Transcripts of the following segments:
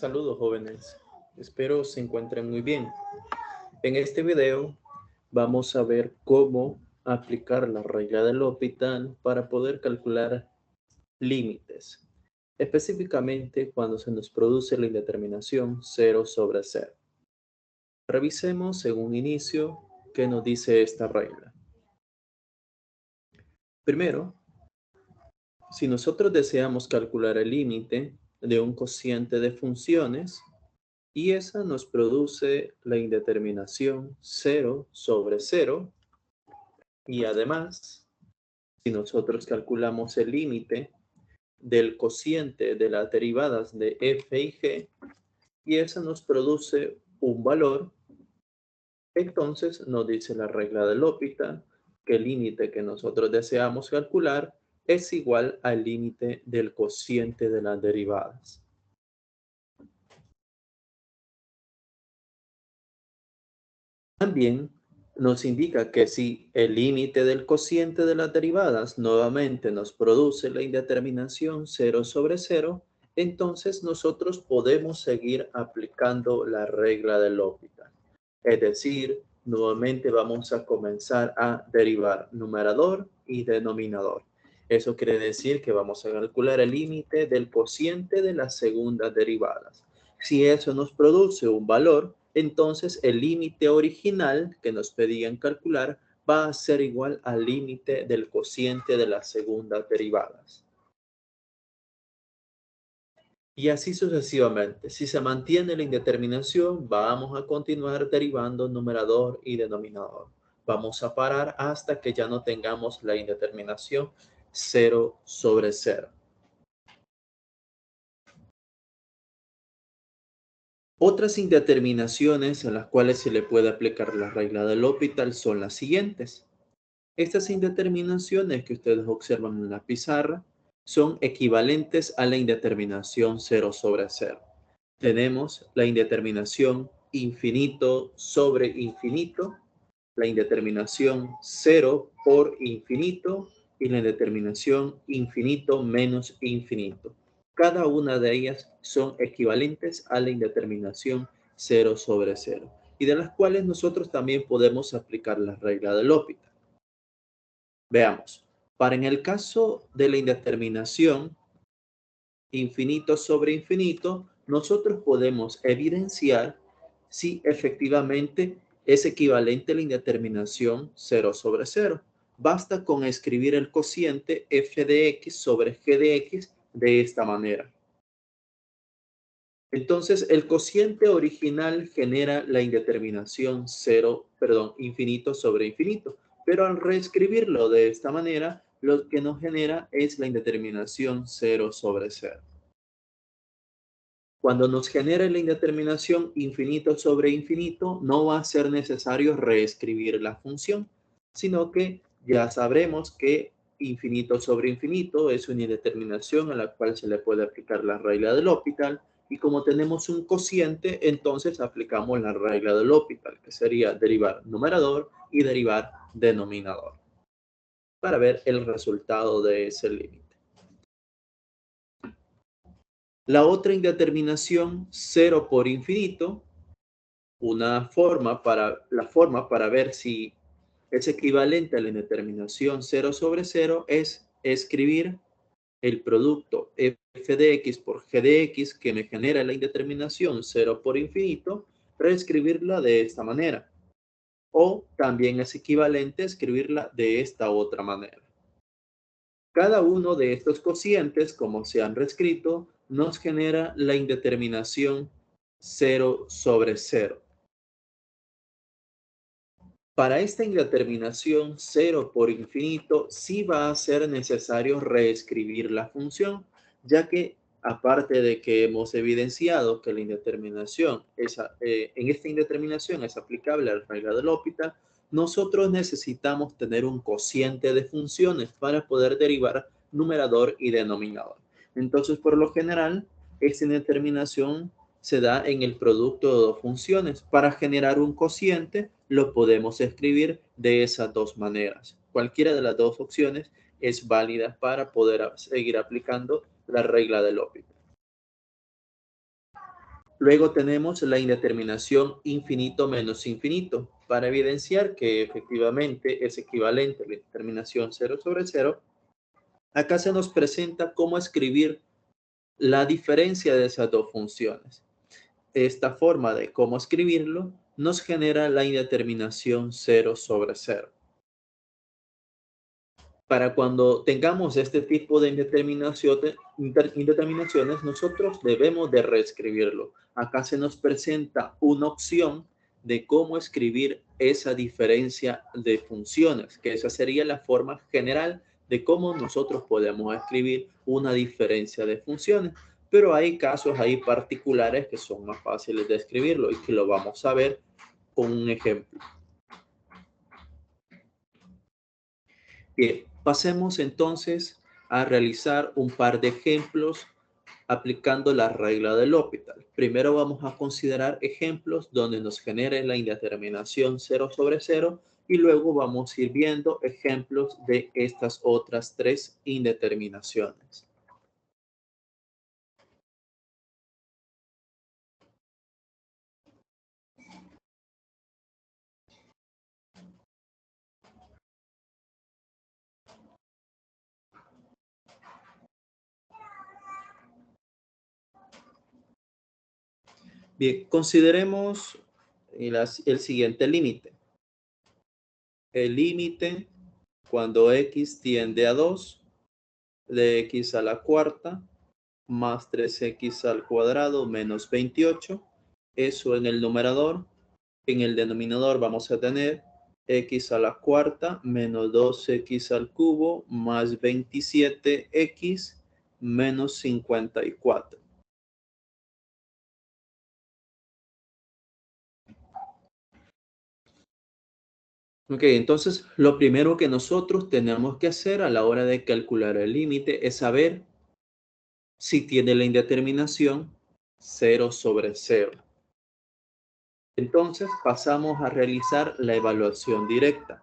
Saludos jóvenes, espero se encuentren muy bien. En este video vamos a ver cómo aplicar la regla del L'Hopital para poder calcular límites, específicamente cuando se nos produce la indeterminación 0/0. Revisemos en un inicio qué nos dice esta regla. Primero, si nosotros deseamos calcular el límite de un cociente de funciones, y esa nos produce la indeterminación 0/0. Y además, si nosotros calculamos el límite del cociente de las derivadas de f y g, y esa nos produce un valor, entonces nos dice la regla del L'Hopital que el límite que nosotros deseamos calcular es igual al límite del cociente de las derivadas. También nos indica que si el límite del cociente de las derivadas nuevamente nos produce la indeterminación 0/0, entonces nosotros podemos seguir aplicando la regla del L'Hopital. Es decir, nuevamente vamos a comenzar a derivar numerador y denominador. Eso quiere decir que vamos a calcular el límite del cociente de las segundas derivadas. Si eso nos produce un valor, entonces el límite original que nos pedían calcular va a ser igual al límite del cociente de las segundas derivadas. Y así sucesivamente. Si se mantiene la indeterminación, vamos a continuar derivando numerador y denominador. Vamos a parar hasta que ya no tengamos la indeterminación 0/0. Otras indeterminaciones a las cuales se le puede aplicar la regla del L'Hopital son las siguientes. Estas indeterminaciones que ustedes observan en la pizarra son equivalentes a la indeterminación 0/0. Tenemos la indeterminación infinito sobre infinito, la indeterminación 0 por infinito y la indeterminación infinito menos infinito. Cada una de ellas son equivalentes a la indeterminación 0/0 y de las cuales nosotros también podemos aplicar la regla del L'Hopital. Veamos, para en el caso de la indeterminación infinito sobre infinito, nosotros podemos evidenciar si efectivamente es equivalente a la indeterminación 0/0. Basta con escribir el cociente f de x sobre g de x de esta manera. Entonces, el cociente original genera la indeterminación infinito sobre infinito, pero al reescribirlo de esta manera, lo que nos genera es la indeterminación 0/0. Cuando nos genere la indeterminación infinito sobre infinito, no va a ser necesario reescribir la función, sino que ya sabremos que infinito sobre infinito es una indeterminación a la cual se le puede aplicar la regla del L'Hopital, y como tenemos un cociente, entonces aplicamos la regla del L'Hopital, que sería derivar numerador y derivar denominador, para ver el resultado de ese límite. La otra indeterminación 0 por infinito, la forma para ver si es equivalente a la indeterminación 0/0 es escribir el producto f de x por g de x que me genera la indeterminación 0 por infinito, reescribirla de esta manera. O también es equivalente a escribirla de esta otra manera. Cada uno de estos cocientes, como se han reescrito, nos genera la indeterminación 0/0. Para esta indeterminación 0 por infinito, sí va a ser necesario reescribir la función, ya que aparte de que hemos evidenciado que la indeterminación en esta indeterminación es aplicable a la regla del L'Hopital, nosotros necesitamos tener un cociente de funciones para poder derivar numerador y denominador. Entonces, por lo general, esta indeterminación se da en el producto de dos funciones. Para generar un cociente, lo podemos escribir de esas dos maneras. Cualquiera de las dos opciones es válida para poder seguir aplicando la regla del L'Hopital. Luego tenemos la indeterminación infinito menos infinito para evidenciar que efectivamente es equivalente a la indeterminación 0 sobre 0. Acá se nos presenta cómo escribir la diferencia de esas dos funciones. Esta forma de cómo escribirlo nos genera la indeterminación 0 sobre 0. Para cuando tengamos este tipo de indeterminaciones, nosotros debemos de reescribirlo. Acá se nos presenta una opción de cómo escribir esa diferencia de funciones, que esa sería la forma general de cómo nosotros podemos escribir una diferencia de funciones. Pero hay casos ahí particulares que son más fáciles de escribirlo y que lo vamos a ver con un ejemplo. Bien, pasemos entonces a realizar un par de ejemplos aplicando la regla del L'Hopital. Primero vamos a considerar ejemplos donde nos genere la indeterminación 0 sobre 0 y luego vamos a ir viendo ejemplos de estas otras tres indeterminaciones. Bien, consideremos el siguiente límite. El límite cuando x tiende a 2 de x a la cuarta más 3x al cuadrado menos 28. Eso en el numerador. En el denominador vamos a tener x a la cuarta menos 2x al cubo más 27x menos 54. Ok, entonces lo primero que nosotros tenemos que hacer a la hora de calcular el límite es saber si tiene la indeterminación 0 sobre 0. Entonces pasamos a realizar la evaluación directa.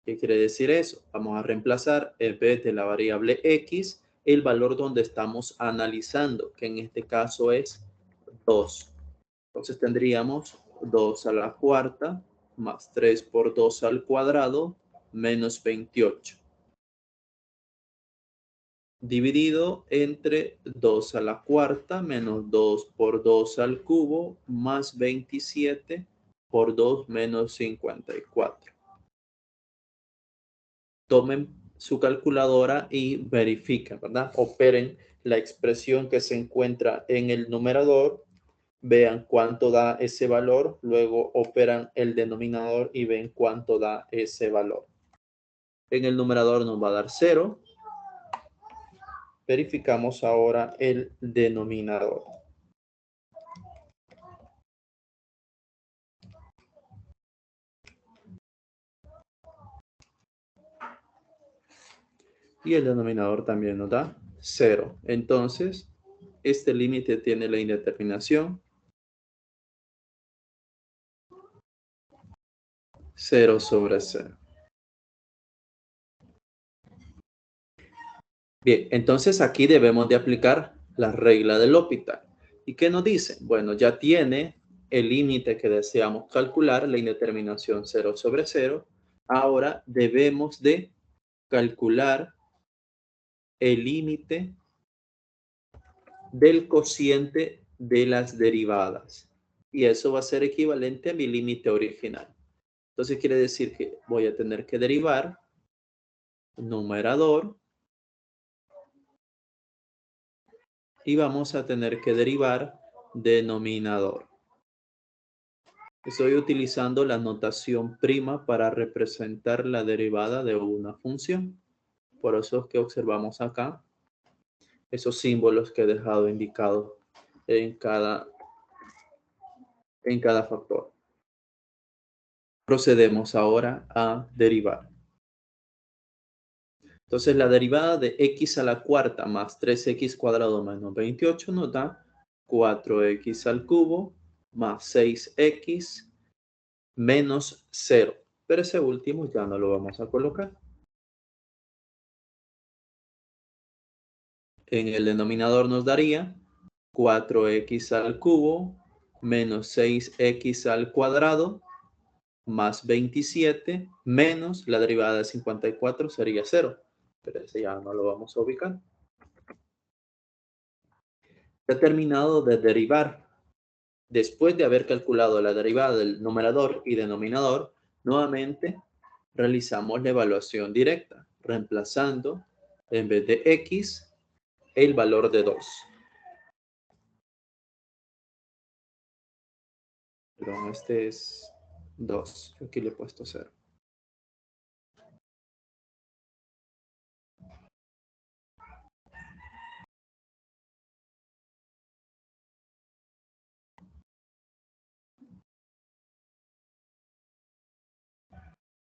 ¿Qué quiere decir eso? Vamos a reemplazar en vez de la variable x el valor donde estamos analizando, que en este caso es 2. Entonces tendríamos 2 a la cuarta más 3 por 2 al cuadrado menos 28. Dividido entre 2 a la cuarta menos 2 por 2 al cubo más 27 por 2 menos 54. Tomen su calculadora y verifiquen, ¿verdad? Operen la expresión que se encuentra en el numerador, vean cuánto da ese valor, luego operan el denominador y ven cuánto da ese valor. En el numerador nos va a dar 0. Verificamos ahora el denominador. Y el denominador también nos da 0. Entonces, este límite tiene la indeterminación 0 sobre 0. Bien, entonces aquí debemos de aplicar la regla del L'Hopital. ¿Y qué nos dice? Bueno, ya tiene el límite que deseamos calcular, la indeterminación 0 sobre 0. Ahora debemos de calcular el límite del cociente de las derivadas. Y eso va a ser equivalente a mi límite original. Entonces quiere decir que voy a tener que derivar numerador y vamos a tener que derivar denominador. Estoy utilizando la notación prima para representar la derivada de una función. Por eso es que observamos acá esos símbolos que he dejado indicados en cada factor. Procedemos ahora a derivar. Entonces la derivada de x a la cuarta más 3x cuadrado menos 28 nos da 4x al cubo más 6x menos 0. Pero ese último ya no lo vamos a colocar. En el denominador nos daría 4x al cubo menos 6x al cuadrado más 27 menos la derivada de 54 sería 0. Pero ese ya no lo vamos a ubicar. He terminado de derivar. Después de haber calculado la derivada del numerador y denominador, nuevamente realizamos la evaluación directa, reemplazando en vez de x el valor de 2. Perdón, este es 2. Aquí le he puesto 0.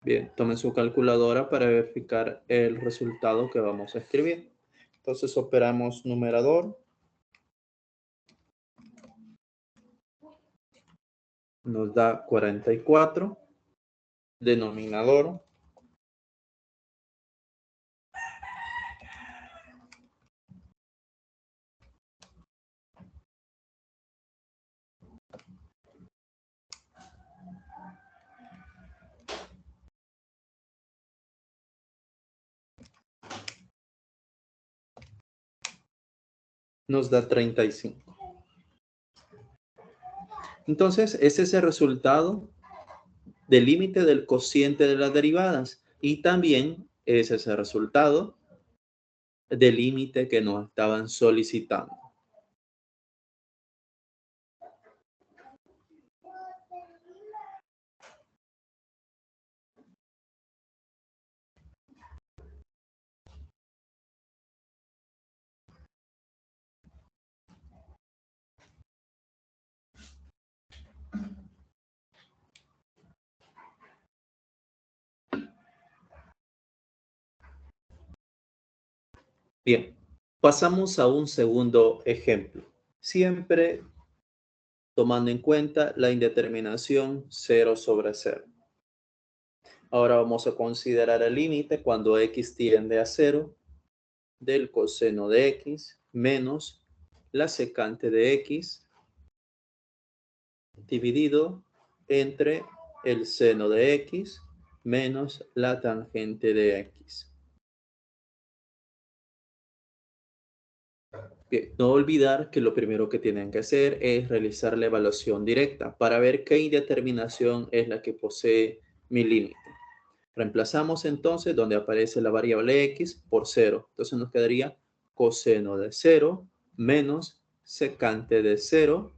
Bien, tomen su calculadora para verificar el resultado que vamos a escribir. Entonces operamos numerador. Nos da 44. Denominador. Nos da 35. Entonces, ese es el resultado del límite del cociente de las derivadas. Y también ese es el resultado del límite que nos estaban solicitando. Bien, pasamos a un segundo ejemplo. Siempre tomando en cuenta la indeterminación 0 sobre 0. Ahora vamos a considerar el límite cuando x tiende a 0 del coseno de x menos la secante de x dividido entre el seno de x menos la tangente de x. Bien, no olvidar que lo primero que tienen que hacer es realizar la evaluación directa para ver qué indeterminación es la que posee mi límite. Reemplazamos entonces donde aparece la variable x por 0. Entonces nos quedaría coseno de 0 menos secante de 0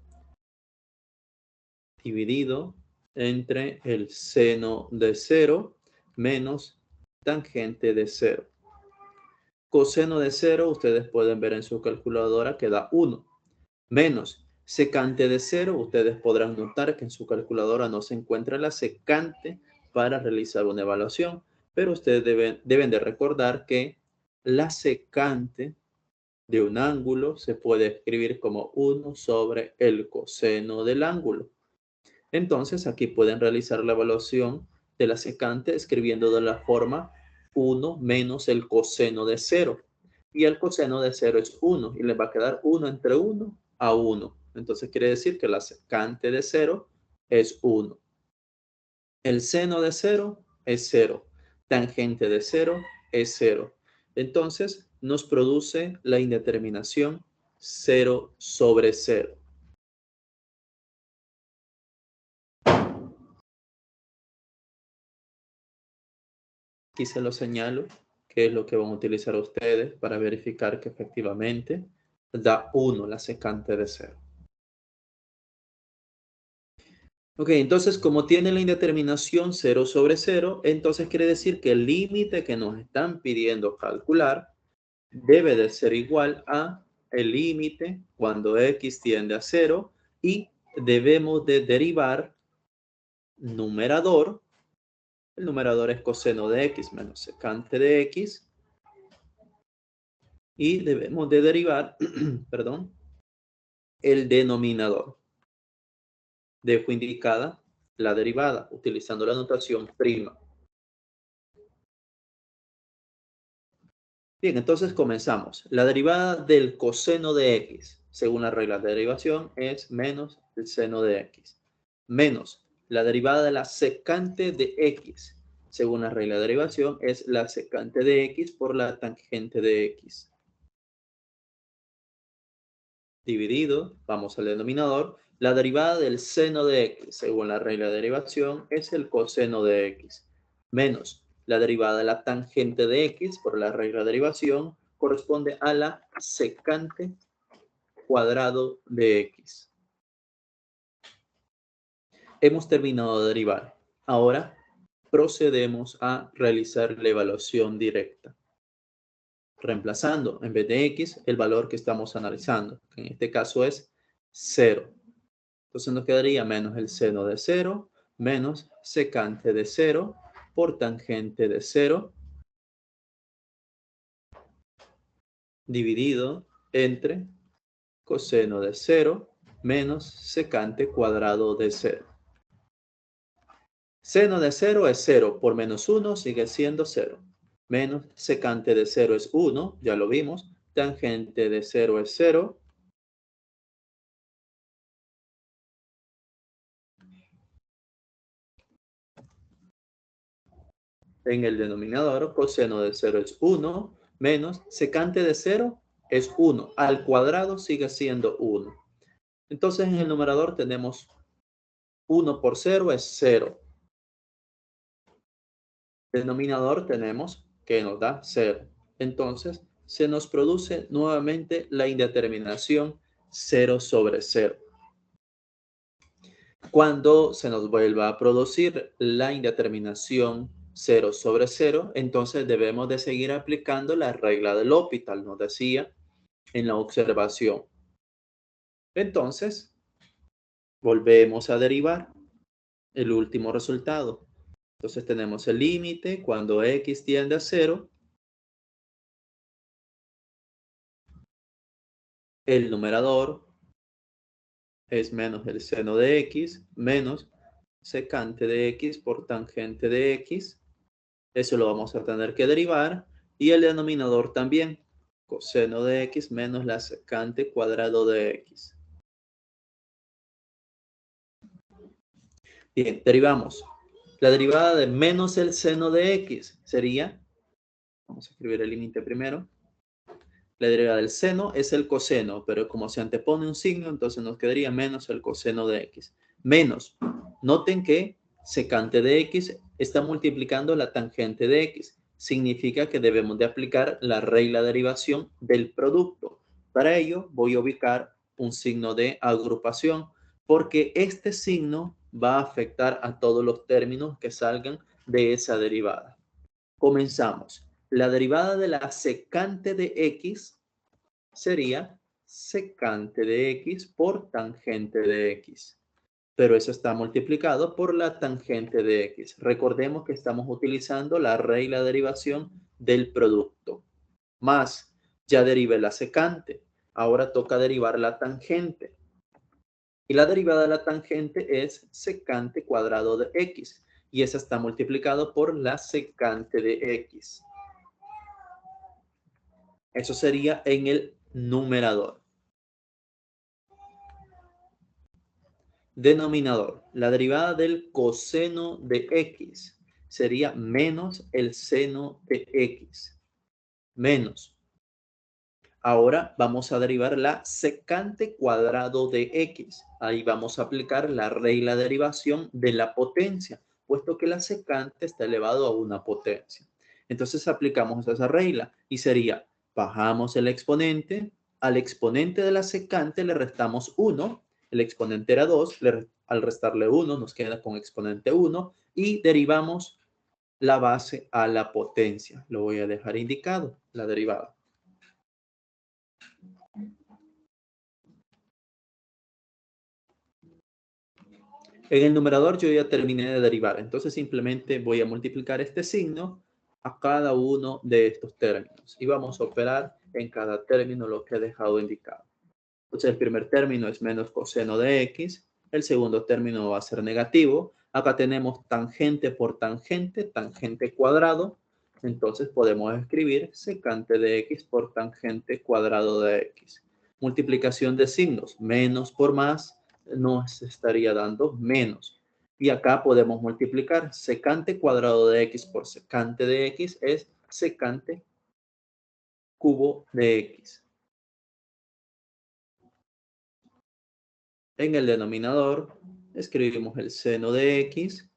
dividido entre el seno de 0 menos tangente de 0. Coseno de 0, ustedes pueden ver en su calculadora que da 1. Menos secante de 0, ustedes podrán notar que en su calculadora no se encuentra la secante para realizar una evaluación, pero ustedes deben de recordar que la secante de un ángulo se puede escribir como 1 sobre el coseno del ángulo. Entonces aquí pueden realizar la evaluación de la secante escribiendo de la forma 1 menos el coseno de 0. Y el coseno de 0 es 1 y les va a quedar 1 entre 1 a 1. Entonces quiere decir que la secante de 0 es 1. El seno de 0 es 0. Tangente de 0 es 0. Entonces nos produce la indeterminación 0 sobre 0. Aquí se lo señalo, que es lo que van a utilizar ustedes para verificar que efectivamente da 1 la secante de 0. Ok, entonces como tiene la indeterminación 0 sobre 0, entonces quiere decir que el límite que nos están pidiendo calcular debe de ser igual a el límite cuando x tiende a 0 y debemos de derivar numerador. El numerador es coseno de x menos secante de x. Y debemos de derivar, perdón, el denominador. Dejo indicada la derivada utilizando la notación prima. Bien, entonces comenzamos. La derivada del coseno de x, según la regla de derivación, es menos el seno de x, menos la derivada de la secante de x, según la regla de derivación, es la secante de x por la tangente de x. Dividido, vamos al denominador, la derivada del seno de x, según la regla de derivación, es el coseno de x, menos la derivada de la tangente de x por la regla de derivación, corresponde a la secante cuadrado de x. Hemos terminado de derivar. Ahora procedemos a realizar la evaluación directa, reemplazando en vez de x el valor que estamos analizando, que en este caso es 0. Entonces nos quedaría menos el seno de 0 menos secante de 0 por tangente de 0 dividido entre coseno de 0 menos secante cuadrado de 0. Seno de 0 es 0 por menos 1 sigue siendo 0. Menos secante de 0 es 1, ya lo vimos. Tangente de 0 es 0. En el denominador, coseno de 0 es 1, menos secante de 0 es 1. Al cuadrado sigue siendo 1. Entonces en el numerador tenemos 1 por 0 es 0. Denominador tenemos que nos da 0. Entonces se nos produce nuevamente la indeterminación 0 sobre 0. Cuando se nos vuelva a producir la indeterminación 0 sobre 0, entonces debemos de seguir aplicando la regla del L'Hopital, nos decía en la observación. Entonces, volvemos a derivar el último resultado. Entonces tenemos el límite cuando x tiende a 0. El numerador es menos el seno de x menos secante de x por tangente de x. Eso lo vamos a tener que derivar. Y el denominador también. Coseno de x menos la secante cuadrado de x. Bien, derivamos. La derivada de menos el seno de x sería, vamos a escribir el límite primero. La derivada del seno es el coseno, pero como se antepone un signo, entonces nos quedaría menos el coseno de x. Menos. Noten que secante de x está multiplicando la tangente de x. Significa que debemos de aplicar la regla de derivación del producto. Para ello voy a ubicar un signo de agrupación, porque este signo va a afectar a todos los términos que salgan de esa derivada. Comenzamos. La derivada de la secante de x sería secante de x por tangente de x. Pero eso está multiplicado por la tangente de x. Recordemos que estamos utilizando la regla de derivación del producto. Más, ya derivé la secante. Ahora toca derivar la tangente. Y la derivada de la tangente es secante cuadrado de x. Y esa está multiplicado por la secante de x. Eso sería en el numerador. Denominador. La derivada del coseno de x sería menos el seno de x. Menos. Ahora vamos a derivar la secante cuadrado de x. Ahí vamos a aplicar la regla de derivación de la potencia, puesto que la secante está elevado a una potencia. Entonces aplicamos esa regla y sería, bajamos el exponente, al exponente de la secante le restamos 1, el exponente era 2, al restarle 1 nos queda con exponente 1 y derivamos la base a la potencia. Lo voy a dejar indicado, la derivada. En el numerador yo ya terminé de derivar, entonces simplemente voy a multiplicar este signo a cada uno de estos términos y vamos a operar en cada término lo que he dejado indicado. Entonces el primer término es menos coseno de x, el segundo término va a ser negativo, acá tenemos tangente por tangente, tangente cuadrado, entonces podemos escribir secante de x por tangente cuadrado de x. Multiplicación de signos, menos por más, nos estaría dando menos. Y acá podemos multiplicar secante cuadrado de x por secante de x es secante cubo de x. En el denominador escribimos el seno de x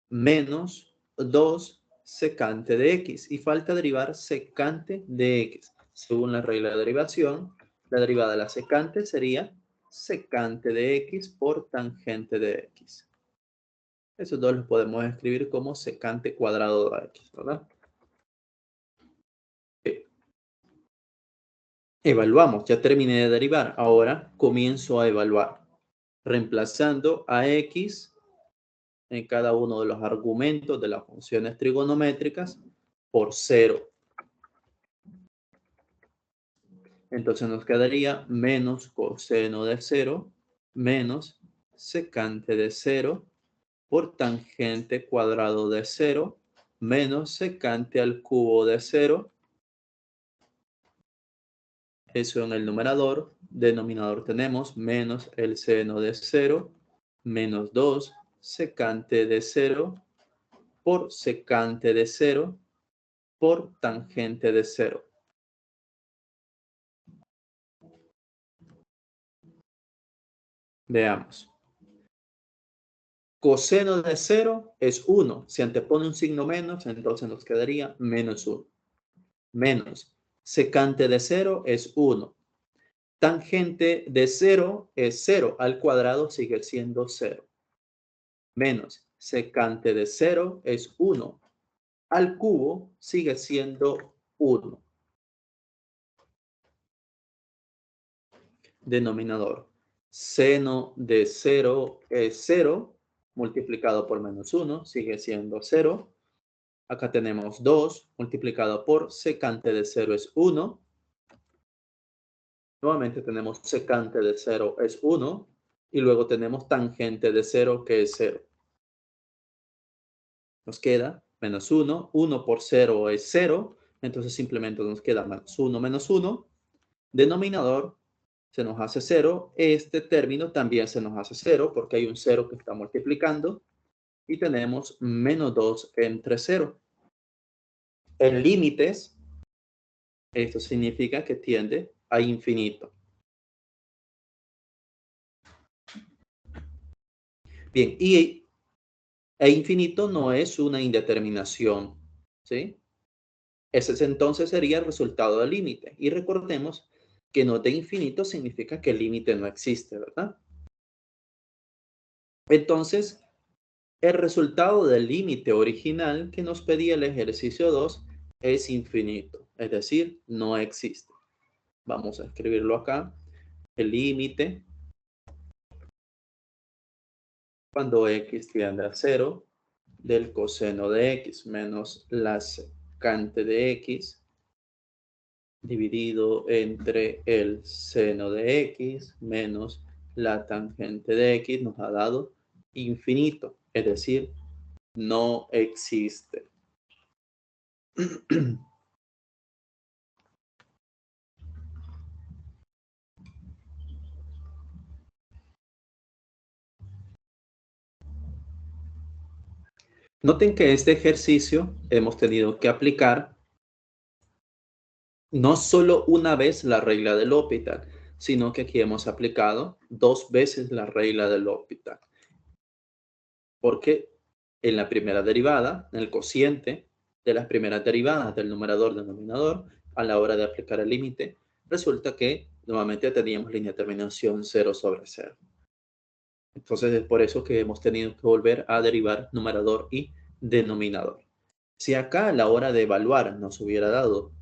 menos 2 secante de x. Y falta derivar secante de x. Según la regla de derivación, la derivada de la secante sería secante de x por tangente de x. Esos dos los podemos escribir como secante cuadrado de x, ¿verdad? Evaluamos, ya terminé de derivar. Ahora comienzo a evaluar, reemplazando a x en cada uno de los argumentos de las funciones trigonométricas por 0. Entonces nos quedaría menos coseno de 0 menos secante de 0 por tangente cuadrado de 0 menos secante al cubo de 0. Eso en el numerador. Denominador tenemos menos el seno de 0 menos 2 secante de 0 por secante de 0 por tangente de 0. Veamos. Coseno de 0 es 1. Si antepone un signo menos, entonces nos quedaría menos 1. Menos secante de 0 es 1. Tangente de 0 es 0. Al cuadrado sigue siendo 0. Menos secante de 0 es 1. Al cubo sigue siendo 1. Denominador. Seno de 0 es 0. Multiplicado por menos 1 sigue siendo 0. Acá tenemos 2 multiplicado por secante de 0 es 1. Nuevamente tenemos secante de 0 es 1. Y luego tenemos tangente de 0 que es 0. Nos queda menos 1. 1 por 0 es 0. Entonces simplemente nos queda menos 1. Denominador se nos hace 0. Este término también se nos hace 0 porque hay un 0 que está multiplicando. Y tenemos menos 2 entre 0. En límites, esto significa que tiende a infinito. Bien, y infinito no es una indeterminación, ¿sí? Ese entonces sería el resultado del límite. Y recordemos que no de infinito significa que el límite no existe, ¿verdad? Entonces, el resultado del límite original que nos pedía el ejercicio 2 es infinito, es decir, no existe. Vamos a escribirlo acá. El límite cuando x tiende a 0 del coseno de x menos la secante de x dividido entre el seno de x menos la tangente de x nos ha dado infinito, es decir, no existe. Noten que este ejercicio hemos tenido que aplicar no solo una vez la regla del L'Hopital, sino que aquí hemos aplicado 2 veces la regla del L'Hopital. Porque en la primera derivada, en el cociente de las primeras derivadas del numerador-denominador, a la hora de aplicar el límite, resulta que nuevamente teníamos la indeterminación 0 sobre 0. Entonces es por eso que hemos tenido que volver a derivar numerador y denominador. Si acá a la hora de evaluar nos hubiera dado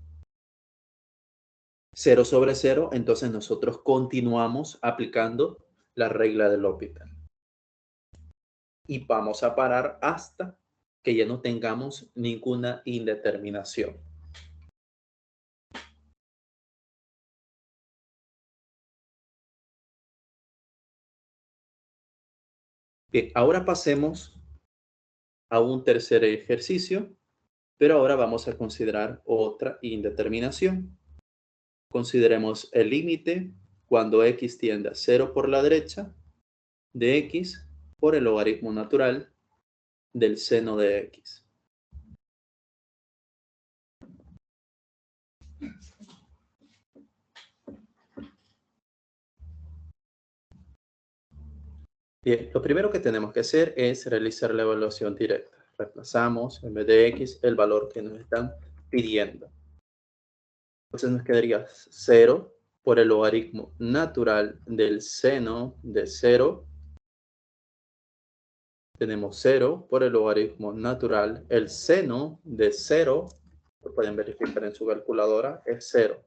0 sobre 0, entonces nosotros continuamos aplicando la regla del L'Hopital. Y vamos a parar hasta que ya no tengamos ninguna indeterminación. Bien, ahora pasemos a un tercer ejercicio, pero ahora vamos a considerar otra indeterminación. Consideremos el límite cuando x tiende a 0 por la derecha de x por el logaritmo natural del seno de x. Bien, lo primero que tenemos que hacer es realizar la evaluación directa. Reemplazamos en vez de x el valor que nos están pidiendo. Entonces nos quedaría 0 por el logaritmo natural del seno de 0. Tenemos 0 por el logaritmo natural. El seno de 0, lo pueden verificar en su calculadora, es 0.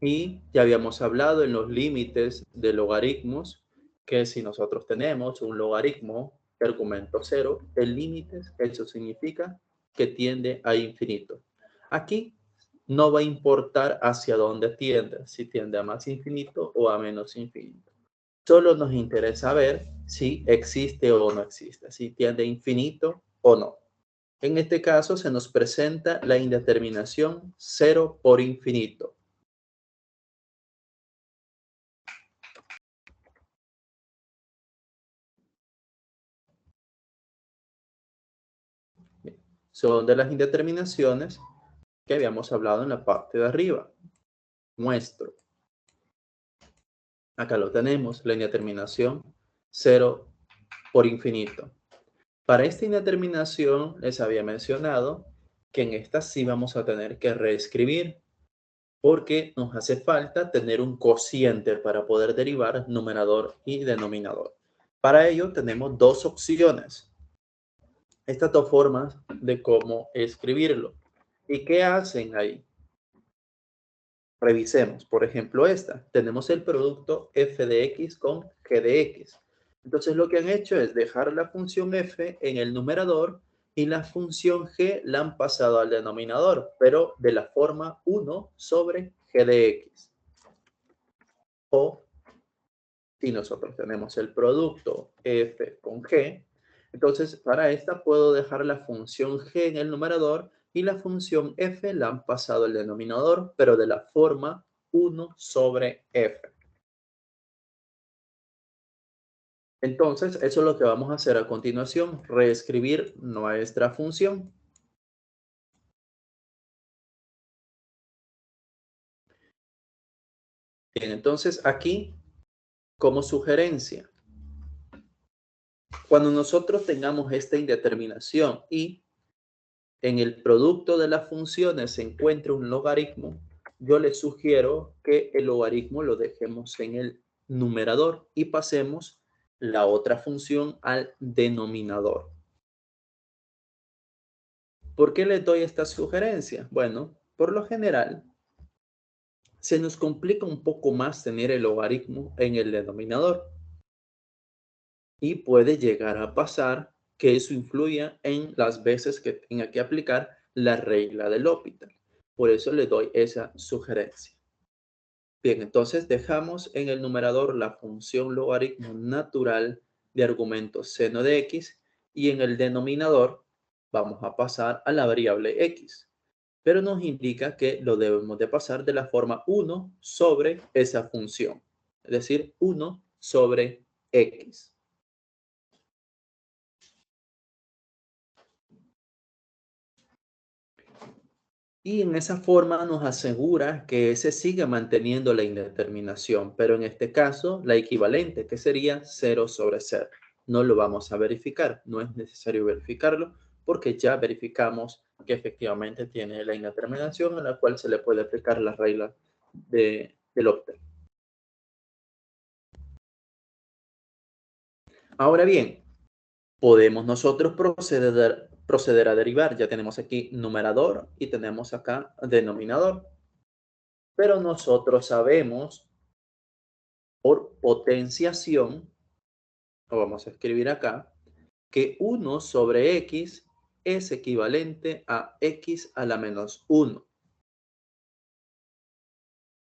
Y ya habíamos hablado en los límites de logaritmos que si nosotros tenemos un logaritmo de argumento 0, el límite, eso significa que tiende a infinito. Aquí no va a importar hacia dónde tiende, si tiende a más infinito o a menos infinito. Solo nos interesa ver si existe o no existe, si tiende a infinito o no. En este caso se nos presenta la indeterminación 0 por infinito. Son de las indeterminaciones que habíamos hablado en la parte de arriba. Muestro. Acá lo tenemos, la indeterminación 0 por infinito. Para esta indeterminación les había mencionado que en esta sí vamos a tener que reescribir porque nos hace falta tener un cociente para poder derivar numerador y denominador. Para ello tenemos dos opciones. Estas dos formas de cómo escribirlo. ¿Y qué hacen ahí? Revisemos, por ejemplo, esta. Tenemos el producto f de x con g de x. Entonces lo que han hecho es dejar la función f en el numerador y la función g la han pasado al denominador, pero de la forma 1 sobre g de x. O si nosotros tenemos el producto f con g, entonces para esta puedo dejar la función g en el numerador y la función f la han pasado al denominador, pero de la forma 1 sobre f. Entonces, eso es lo que vamos a hacer a continuación, reescribir nuestra función. Bien, entonces aquí, como sugerencia, cuando nosotros tengamos esta indeterminación y en el producto de las funciones se encuentre un logaritmo, yo les sugiero que el logaritmo lo dejemos en el numerador y pasemos la otra función al denominador. ¿Por qué les doy esta sugerencia? Bueno, por lo general, se nos complica un poco más tener el logaritmo en el denominador y puede llegar a pasar que eso influya en las veces que tenga que aplicar la regla del L'Hopital. Por eso le doy esa sugerencia. Bien, entonces dejamos en el numerador la función logaritmo natural de argumento seno de x y en el denominador vamos a pasar a la variable x, pero nos indica que lo debemos de pasar de la forma 1 sobre esa función, es decir, 1 sobre x. Y en esa forma nos asegura que se sigue manteniendo la indeterminación, pero en este caso la equivalente, que sería 0 sobre 0. No lo vamos a verificar, no es necesario verificarlo porque ya verificamos que efectivamente tiene la indeterminación a la cual se le puede aplicar la regla del L'Hopital. Ahora bien, podemos nosotros proceder a derivar. Ya tenemos aquí numerador y tenemos acá denominador. Pero nosotros sabemos por potenciación, lo vamos a escribir acá, que 1 sobre x es equivalente a x a la menos 1.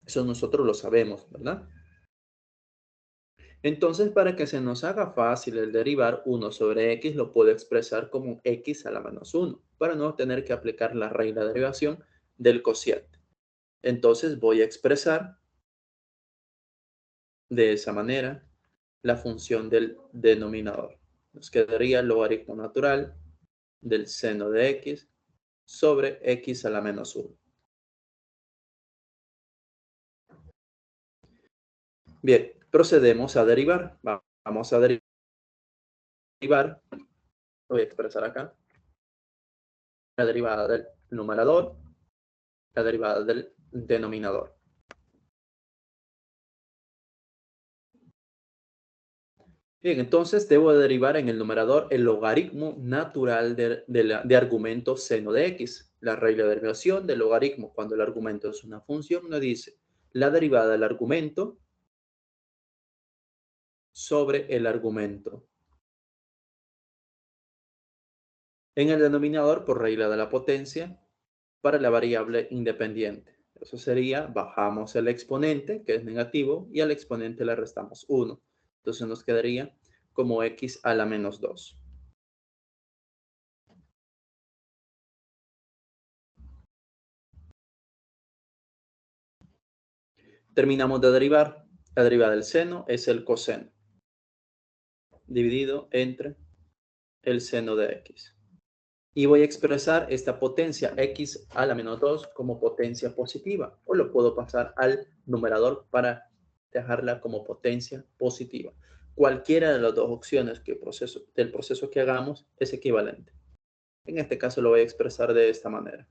Eso nosotros lo sabemos, ¿verdad? Entonces, para que se nos haga fácil el derivar 1 sobre x, lo puedo expresar como x a la menos 1, para no tener que aplicar la regla de derivación del cociente. Entonces voy a expresar de esa manera la función del denominador. Nos quedaría el logaritmo natural del seno de x sobre x a la menos 1. Bien, procedemos a derivar. Vamos a derivar. Voy a expresar acá la derivada del numerador, la derivada del denominador. Bien, entonces debo derivar en el numerador el logaritmo natural de argumento seno de x. La regla de derivación del logaritmo cuando el argumento es una función nos dice la derivada del argumento sobre el argumento. En el denominador por regla de la potencia para la variable independiente. Eso sería, bajamos el exponente, que es negativo, y al exponente le restamos 1. Entonces nos quedaría como x a la menos 2. Terminamos de derivar. La derivada del seno es el coseno, dividido entre el seno de x. Y voy a expresar esta potencia x a la menos 2 como potencia positiva. O lo puedo pasar al numerador para dejarla como potencia positiva. Cualquiera de las dos opciones del proceso que hagamos es equivalente. En este caso lo voy a expresar de esta manera.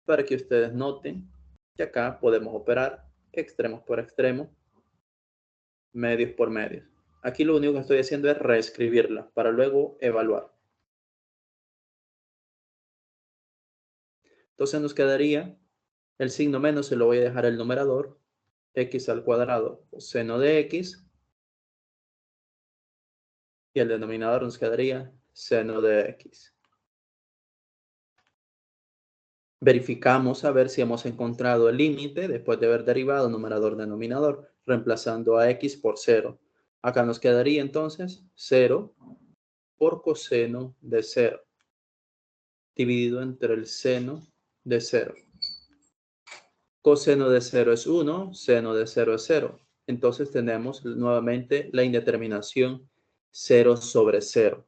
Para que ustedes noten que acá podemos operar extremos por extremo, medios por medios. Aquí lo único que estoy haciendo es reescribirla para luego evaluar. Entonces nos quedaría el signo menos, se lo voy a dejar el numerador, x al cuadrado coseno de x, y el denominador nos quedaría seno de x. Verificamos a ver si hemos encontrado el límite después de haber derivado numerador-denominador, reemplazando a x por 0. Acá nos quedaría entonces 0 por coseno de 0, dividido entre el seno de 0. Coseno de 0 es 1, seno de 0 es 0. Entonces tenemos nuevamente la indeterminación 0 sobre 0.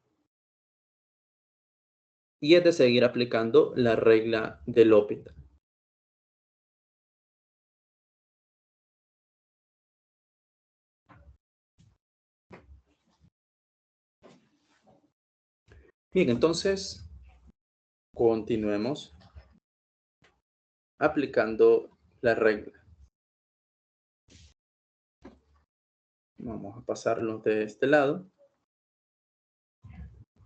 Y es de seguir aplicando la regla de L'Hopital. Bien, entonces continuemos aplicando la regla. Vamos a pasarlo de este lado.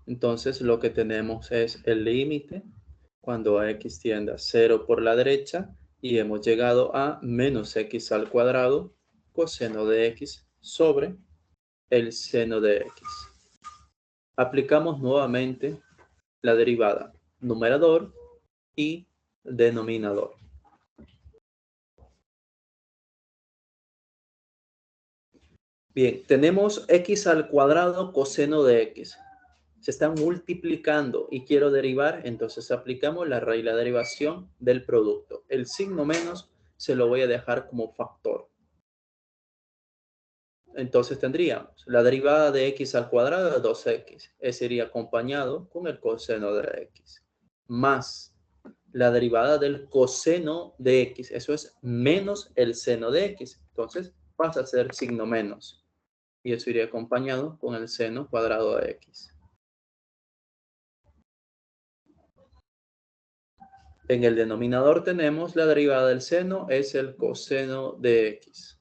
Entonces lo que tenemos es el límite cuando x tiende a 0 por la derecha y hemos llegado a menos x al cuadrado coseno de x sobre el seno de x. Aplicamos nuevamente la derivada numerador y denominador. Bien, tenemos x al cuadrado coseno de x. Se están multiplicando y quiero derivar, entonces aplicamos la regla de derivación del producto. El signo menos se lo voy a dejar como factor. Entonces tendríamos la derivada de x al cuadrado de 2x. Ese iría acompañado con el coseno de x. Más la derivada del coseno de x. Eso es menos el seno de x. Entonces pasa a ser signo menos. Y eso iría acompañado con el seno cuadrado de x. En el denominador tenemos la derivada del seno, es el coseno de x.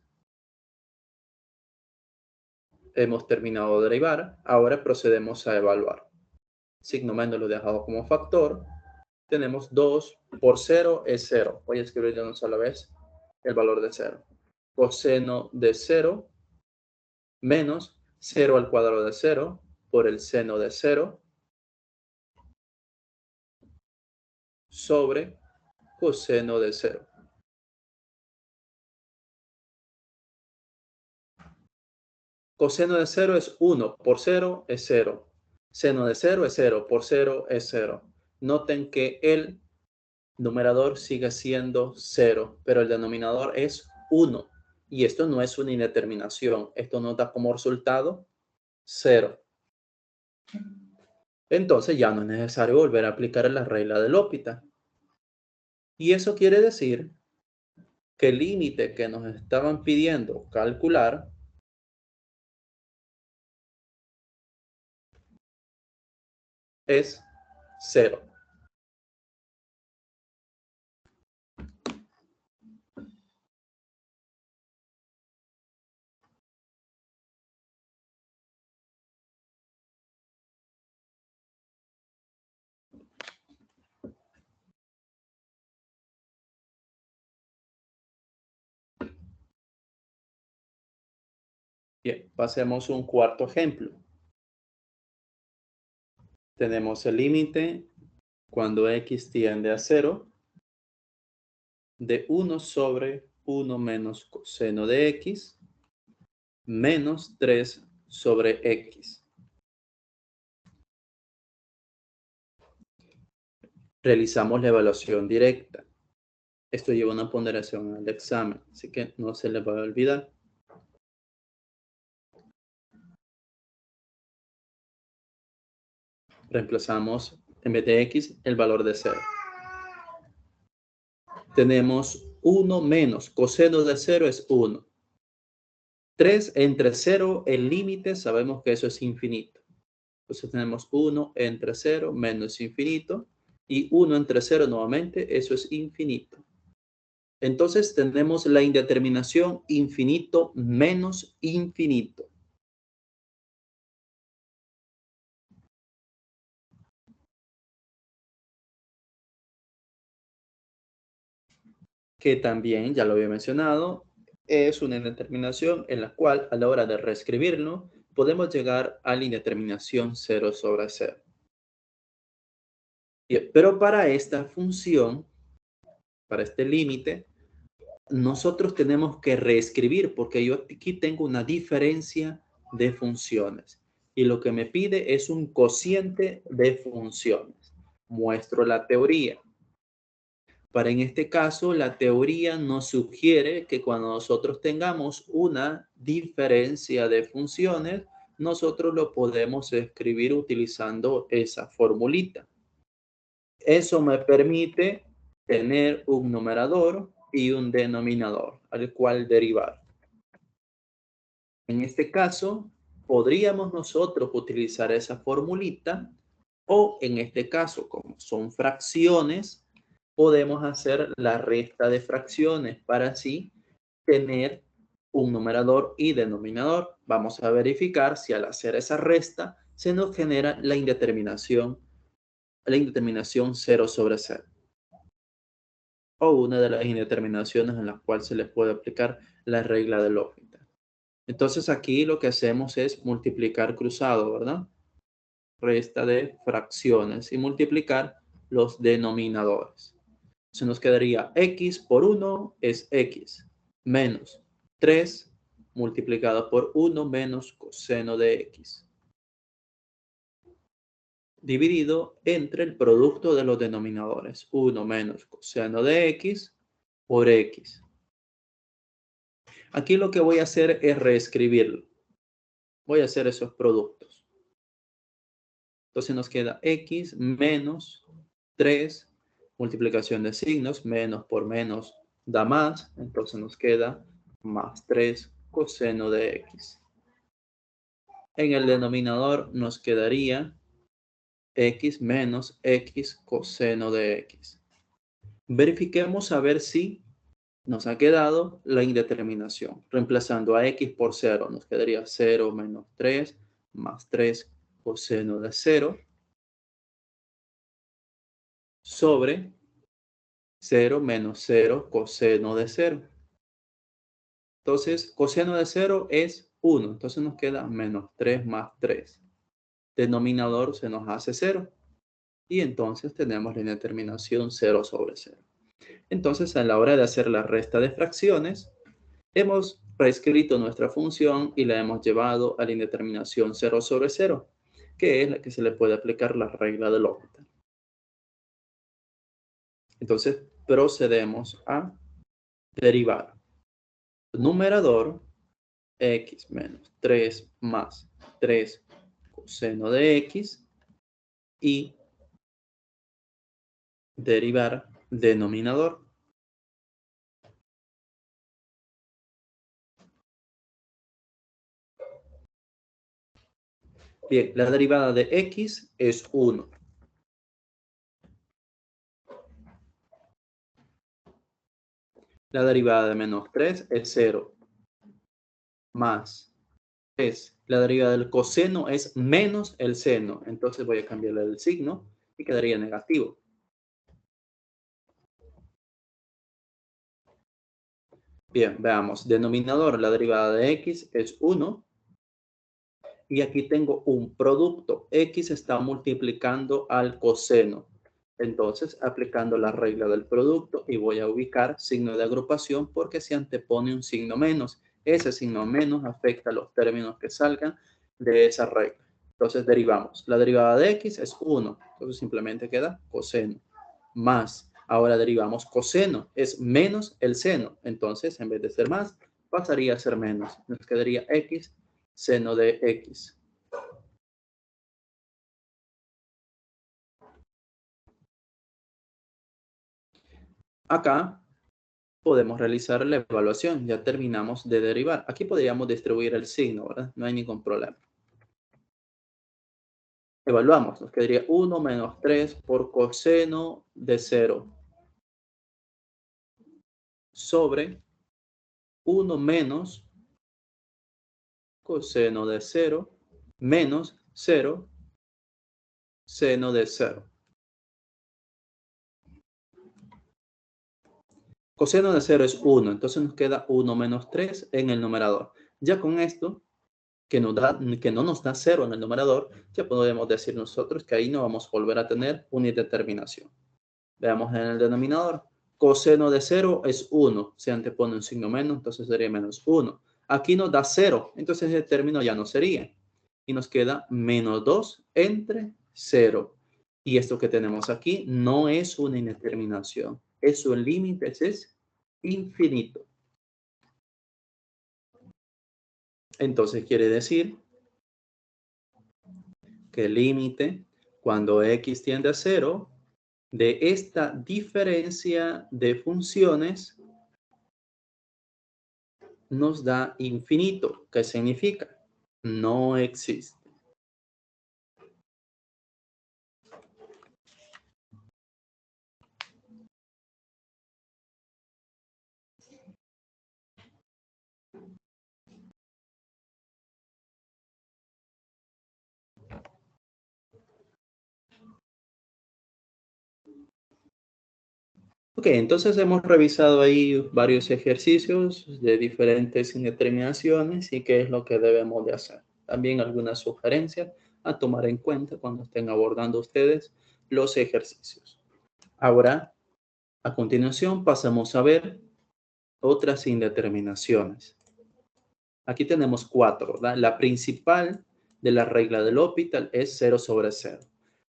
Hemos terminado de derivar, ahora procedemos a evaluar. Signo menos lo he dejado como factor. Tenemos 2 por 0 es 0. Voy a escribir de una sola vez el valor de 0. Coseno de 0 menos 0 al cuadrado de 0 por el seno de 0 sobre coseno de 0. Coseno de 0 es 1 por 0 es 0. Seno de 0 es 0 por 0 es 0. Noten que el numerador sigue siendo 0, pero el denominador es 1. Y esto no es una indeterminación. Esto nos da como resultado 0. Entonces ya no es necesario volver a aplicar la regla del L'Hopital. Y eso quiere decir que el límite que nos estaban pidiendo calcular es 0. Bien, pasemos a un cuarto ejemplo. Tenemos el límite cuando x tiende a 0 de 1 sobre 1 menos coseno de x menos 3 sobre x. Realizamos la evaluación directa. Esto lleva una ponderación al examen, así que no se les va a olvidar. Reemplazamos en vez de x el valor de 0. Tenemos 1 menos coseno de 0 es 1. 3 entre 0, el límite, sabemos que eso es infinito. Entonces tenemos 1 entre 0 menos infinito. Y 1 entre 0 nuevamente, eso es infinito. Entonces tenemos la indeterminación infinito menos infinito. Que también, ya lo había mencionado, es una indeterminación en la cual a la hora de reescribirlo podemos llegar a la indeterminación 0 sobre 0. Pero para esta función, para este límite, nosotros tenemos que reescribir porque yo aquí tengo una diferencia de funciones y lo que me pide es un cociente de funciones. Muestro la teoría. Para en este caso, la teoría nos sugiere que cuando nosotros tengamos una diferencia de funciones, nosotros lo podemos escribir utilizando esa formulita. Eso me permite tener un numerador y un denominador al cual derivar. En este caso, podríamos nosotros utilizar esa formulita o en este caso, como son fracciones, podemos hacer la resta de fracciones para así tener un numerador y denominador. Vamos a verificar si al hacer esa resta se nos genera la indeterminación 0 sobre 0. O una de las indeterminaciones en las cuales se les puede aplicar la regla de L'Hopital. Entonces aquí lo que hacemos es multiplicar cruzado, ¿verdad? Resta de fracciones y multiplicar los denominadores. Se nos quedaría x por 1 es x menos 3 multiplicado por 1 menos coseno de x dividido entre el producto de los denominadores 1 menos coseno de x por x. Aquí lo que voy a hacer es reescribirlo. Voy a hacer esos productos. Entonces nos queda x menos 3, multiplicación de signos, menos por menos da más, entonces nos queda más 3 coseno de x. En el denominador nos quedaría x menos x coseno de x. Verifiquemos a ver si nos ha quedado la indeterminación. Reemplazando a x por 0, nos quedaría 0 menos 3 más 3 coseno de 0 sobre 0 menos 0 coseno de 0. Entonces, coseno de 0 es 1. Entonces nos queda menos 3 más 3. Denominador se nos hace 0. Y entonces tenemos la indeterminación 0 sobre 0. Entonces, a la hora de hacer la resta de fracciones, hemos reescrito nuestra función y la hemos llevado a la indeterminación 0 sobre 0, que es la que se le puede aplicar la regla de L'Hopital. Entonces, procedemos a derivar numerador x menos 3 más 3 coseno de x y derivar denominador. Bien, la derivada de x es 1. La derivada de menos 3 es 0. Más 3. La derivada del coseno es menos el seno. Entonces voy a cambiarle el signo y quedaría negativo. Bien, veamos. Denominador, la derivada de x es 1. Y aquí tengo un producto. X está multiplicando al coseno. Entonces, aplicando la regla del producto y voy a ubicar signo de agrupación porque se antepone un signo menos. Ese signo menos afecta a los términos que salgan de esa regla. Entonces, derivamos. La derivada de x es 1. Entonces, simplemente queda coseno. Más. Ahora derivamos coseno. Es menos el seno. Entonces, en vez de ser más, pasaría a ser menos. Nos quedaría x seno de x. Acá podemos realizar la evaluación. Ya terminamos de derivar. Aquí podríamos distribuir el signo, ¿verdad? No hay ningún problema. Evaluamos. Nos quedaría 1 menos 3 por coseno de 0 sobre 1 menos coseno de 0 menos 0 seno de 0. Coseno de 0 es 1, entonces nos queda 1 menos 3 en el numerador. Ya con esto, que no nos da 0 en el numerador, ya podemos decir nosotros que ahí no vamos a volver a tener una indeterminación. Veamos en el denominador. Coseno de 0 es 1. Se antepone un signo menos, entonces sería menos 1. Aquí nos da 0, entonces el término ya no sería. Y nos queda menos 2 entre 0. Y esto que tenemos aquí no es una indeterminación. Es un límite, es infinito. Entonces quiere decir que el límite, cuando x tiende a 0, de esta diferencia de funciones nos da infinito. ¿Qué significa? No existe. Ok, entonces hemos revisado ahí varios ejercicios de diferentes indeterminaciones y qué es lo que debemos de hacer. También algunas sugerencias a tomar en cuenta cuando estén abordando ustedes los ejercicios. Ahora, a continuación, pasamos a ver otras indeterminaciones. Aquí tenemos 4, ¿verdad? La principal de la regla del L'Hopital es 0 sobre 0.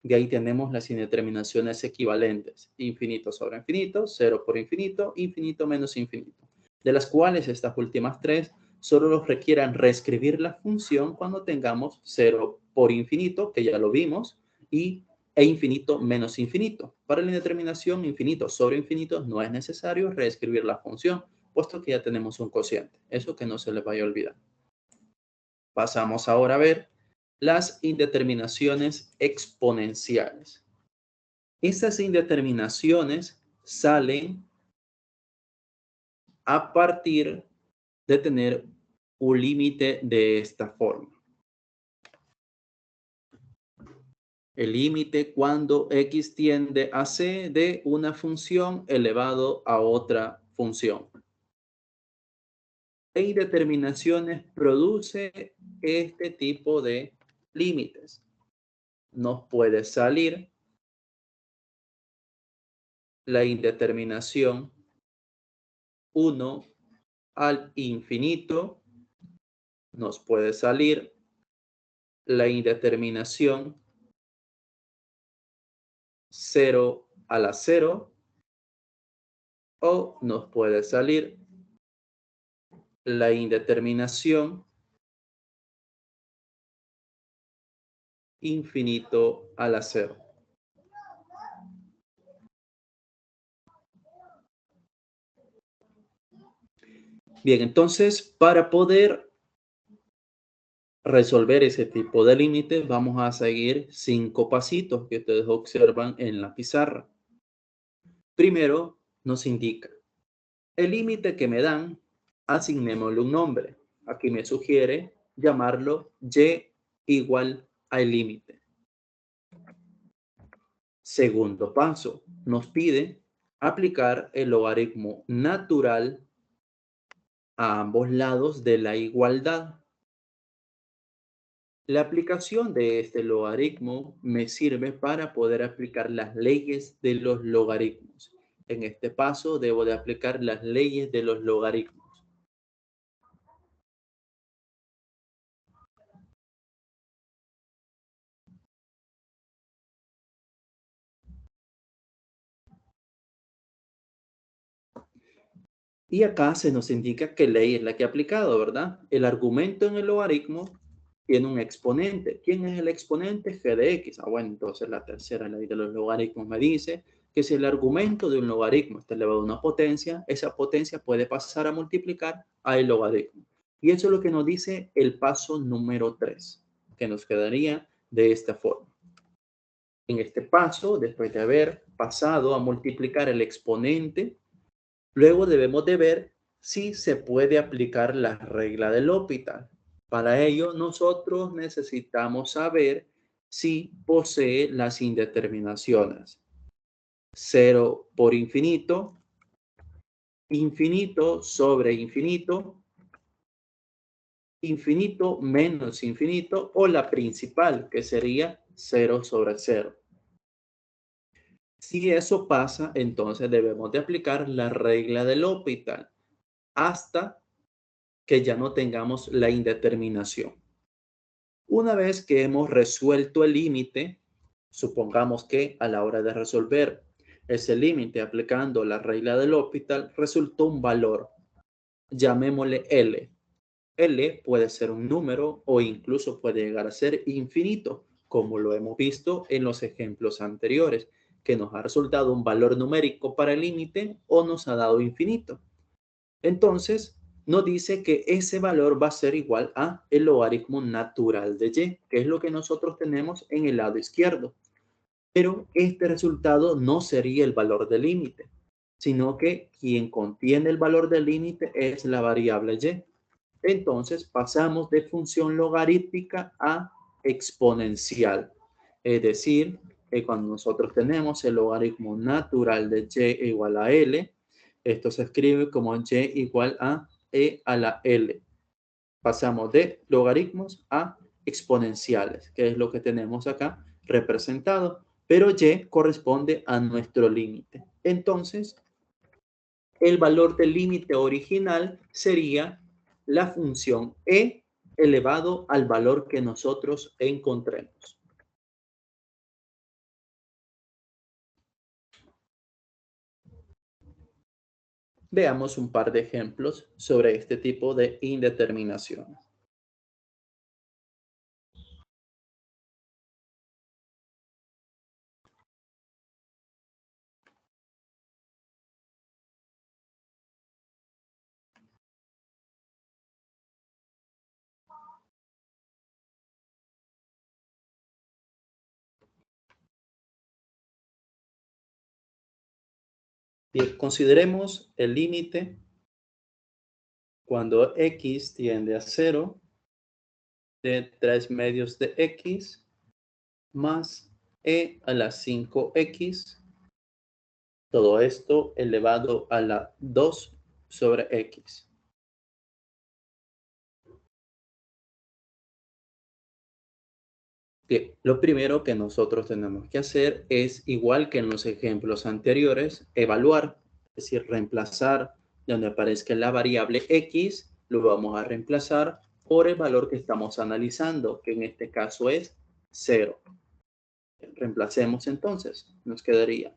De ahí tenemos las indeterminaciones equivalentes. Infinito sobre infinito, 0 por infinito, infinito menos infinito. De las cuales estas últimas 3 solo nos requieran reescribir la función cuando tengamos 0 por infinito, que ya lo vimos, e infinito menos infinito. Para la indeterminación infinito sobre infinito no es necesario reescribir la función, puesto que ya tenemos un cociente. Eso que no se les vaya a olvidar. Pasamos ahora a ver las indeterminaciones exponenciales. Estas indeterminaciones salen a partir de tener un límite de esta forma. El límite cuando x tiende a c de una función elevado a otra función. E indeterminaciones produce este tipo de límites. Nos puede salir la indeterminación 1 al infinito, nos puede salir la indeterminación 0 a la 0, o nos puede salir la indeterminación infinito a la cero. Bien, entonces, para poder resolver ese tipo de límites, vamos a seguir 5 pasitos que ustedes observan en la pizarra. Primero, nos indica el límite que me dan, asignémosle un nombre. Aquí me sugiere llamarlo y igual al límite. Segundo paso, nos pide aplicar el logaritmo natural a ambos lados de la igualdad. La aplicación de este logaritmo me sirve para poder aplicar las leyes de los logaritmos. En este paso debo de aplicar las leyes de los logaritmos. Y acá se nos indica qué ley es la que ha aplicado, ¿verdad? El argumento en el logaritmo tiene un exponente. ¿Quién es el exponente? G de X. Ah, bueno, entonces la tercera ley de los logaritmos me dice que si el argumento de un logaritmo está elevado a una potencia, esa potencia puede pasar a multiplicar al logaritmo. Y eso es lo que nos dice el paso número 3, que nos quedaría de esta forma. En este paso, después de haber pasado a multiplicar el exponente, luego debemos de ver si se puede aplicar la regla del L'Hopital. Para ello, nosotros necesitamos saber si posee las indeterminaciones. 0 por infinito, infinito sobre infinito, infinito menos infinito o la principal, que sería 0 sobre 0. Si eso pasa, entonces debemos de aplicar la regla del L'Hopital hasta que ya no tengamos la indeterminación. Una vez que hemos resuelto el límite, supongamos que a la hora de resolver ese límite aplicando la regla del L'Hopital resultó un valor, llamémosle L. L puede ser un número o incluso puede llegar a ser infinito, como lo hemos visto en los ejemplos anteriores, que nos ha resultado un valor numérico para el límite o nos ha dado infinito. Entonces, nos dice que ese valor va a ser igual a el logaritmo natural de y, que es lo que nosotros tenemos en el lado izquierdo. Pero este resultado no sería el valor del límite, sino que quien contiene el valor del límite es la variable y. Entonces, pasamos de función logarítmica a exponencial. Es decir, que cuando nosotros tenemos el logaritmo natural de y igual a L, esto se escribe como y igual a e a la L. Pasamos de logaritmos a exponenciales, que es lo que tenemos acá representado, pero y corresponde a nuestro límite. Entonces, el valor del límite original sería la función e elevado al valor que nosotros encontremos. Veamos un par de ejemplos sobre este tipo de indeterminaciones. Bien, consideremos el límite cuando x tiende a 0 de 3 medios de x más e a la 5x, todo esto elevado a la 2 sobre x. Bien, lo primero que nosotros tenemos que hacer es, igual que en los ejemplos anteriores, evaluar, es decir, reemplazar donde aparezca la variable x, lo vamos a reemplazar por el valor que estamos analizando, que en este caso es 0. Reemplacemos entonces, nos quedaría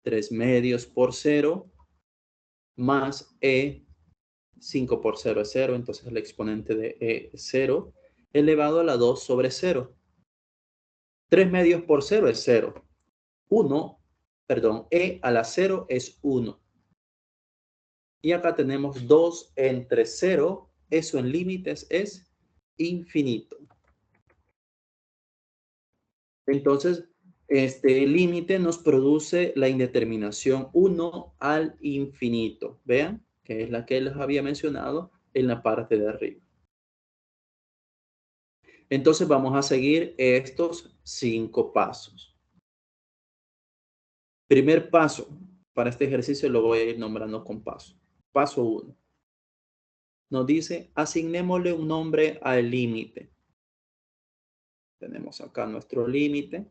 3 medios por 0 más e 5 por 0 es 0, entonces el exponente de e es 0, elevado a la 2 sobre 0. 3 medios por 0 es 0. 1, perdón, e a la 0 es 1. Y acá tenemos 2 entre 0, eso en límites es infinito. Entonces, este límite nos produce la indeterminación 1 al infinito. Vean, que es la que les había mencionado en la parte de arriba. Entonces vamos a seguir estos 5 pasos. Primer paso, para este ejercicio lo voy a ir nombrando con paso. Paso 1. Nos dice, asignémosle un nombre al límite. Tenemos acá nuestro límite.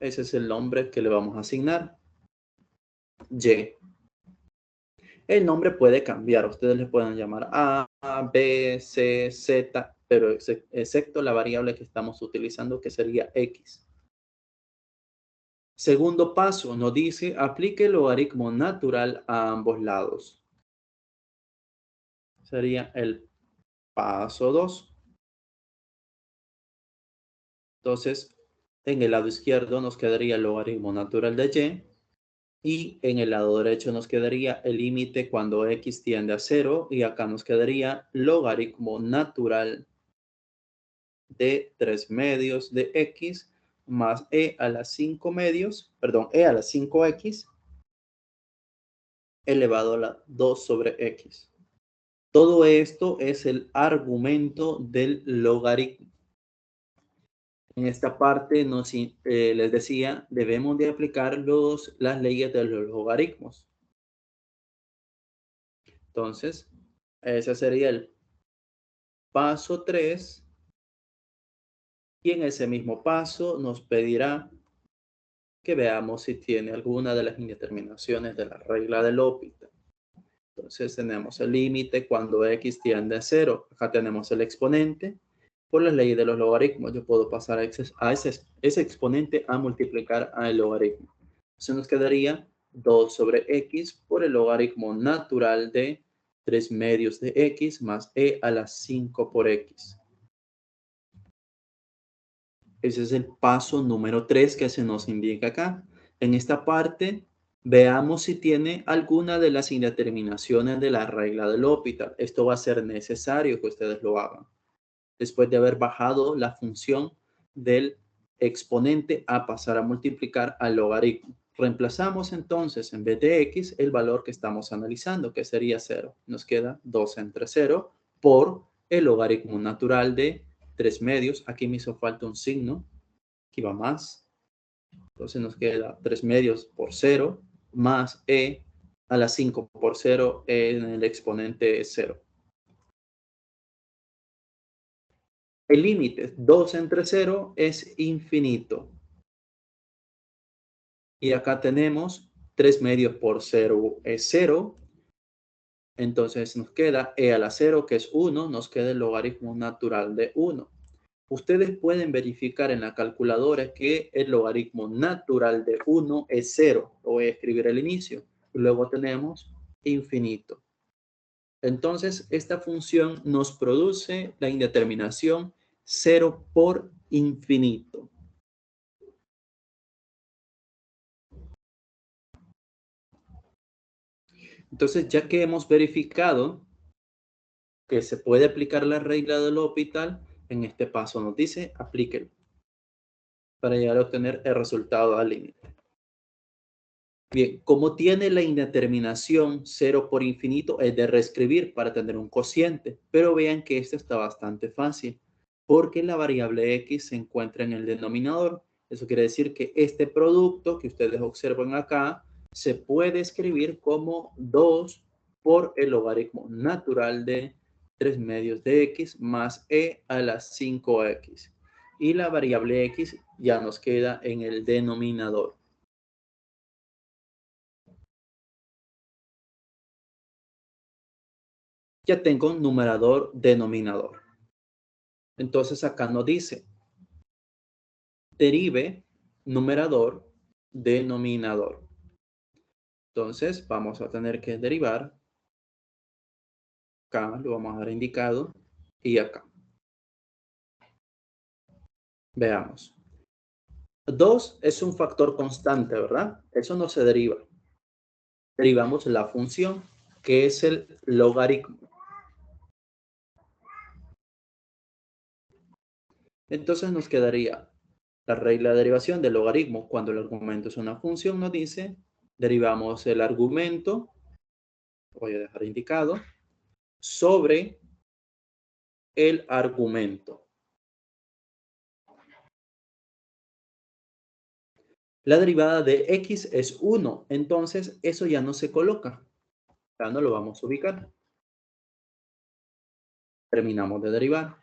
Ese es el nombre que le vamos a asignar. Y. El nombre puede cambiar. Ustedes le pueden llamar A, B, C, Z, pero excepto la variable que estamos utilizando, que sería X. Segundo paso, nos dice, aplique el logaritmo natural a ambos lados. Sería el paso 2. Entonces, en el lado izquierdo nos quedaría el logaritmo natural de y en el lado derecho nos quedaría el límite cuando x tiende a 0 y acá nos quedaría logaritmo natural de 3 medios de x más e a la 5 medios, perdón, e a la 5x elevado a la 2 sobre x. Todo esto es el argumento del logaritmo. En esta parte les decía, debemos de aplicar las leyes de los logaritmos. Entonces, ese sería el paso 3. Y en ese mismo paso nos pedirá que veamos si tiene alguna de las indeterminaciones de la regla de L'Hopital. Entonces tenemos el límite cuando x tiende a 0. Acá tenemos el exponente. Por las leyes de los logaritmos, yo puedo pasar a ese exponente a multiplicar al logaritmo. Entonces nos quedaría 2 sobre x por el logaritmo natural de 3 medios de x más e a la 5 por x. Ese es el paso número 3 que se nos indica acá. En esta parte, veamos si tiene alguna de las indeterminaciones de la regla de L'Hopital. Esto va a ser necesario que ustedes lo hagan. Después de haber bajado la función del exponente a pasar a multiplicar al logaritmo. Reemplazamos entonces en vez de x el valor que estamos analizando, que sería 0. Nos queda 2 entre 0 por el logaritmo natural de 3 medios. Aquí me hizo falta un signo. Aquí va más. Entonces nos queda 3 medios por 0 más e a la 5 por 0 en el exponente 0. El límite 2 entre 0 es infinito. Y acá tenemos 3 medios por 0 es 0. Entonces nos queda e a la 0 que es 1. Nos queda el logaritmo natural de 1. Ustedes pueden verificar en la calculadora que el logaritmo natural de 1 es 0. Lo voy a escribir al inicio. Y luego tenemos infinito. Entonces, esta función nos produce la indeterminación 0 por infinito. Entonces, ya que hemos verificado que se puede aplicar la regla del L'Hopital, en este paso nos dice aplíquelo para llegar a obtener el resultado al límite. Bien, como tiene la indeterminación 0 por infinito, es de reescribir para tener un cociente, pero vean que esto está bastante fácil, porque la variable x se encuentra en el denominador. Eso quiere decir que este producto que ustedes observan acá se puede escribir como 2 por el logaritmo natural de 3 medios de x más e a la 5x. Y la variable x ya nos queda en el denominador. Ya tengo numerador, denominador. Entonces acá nos dice, derive numerador, denominador. Entonces vamos a tener que derivar. Acá lo vamos a dar indicado y acá. Veamos. 2 es un factor constante, ¿verdad? Eso no se deriva. Derivamos la función, que es el logaritmo. Entonces nos quedaría la regla de derivación del logaritmo. Cuando el argumento es una función, nos dice, derivamos el argumento, voy a dejar indicado, sobre el argumento. La derivada de x es 1, entonces eso ya no se coloca. Ya no lo vamos a ubicar. Terminamos de derivar.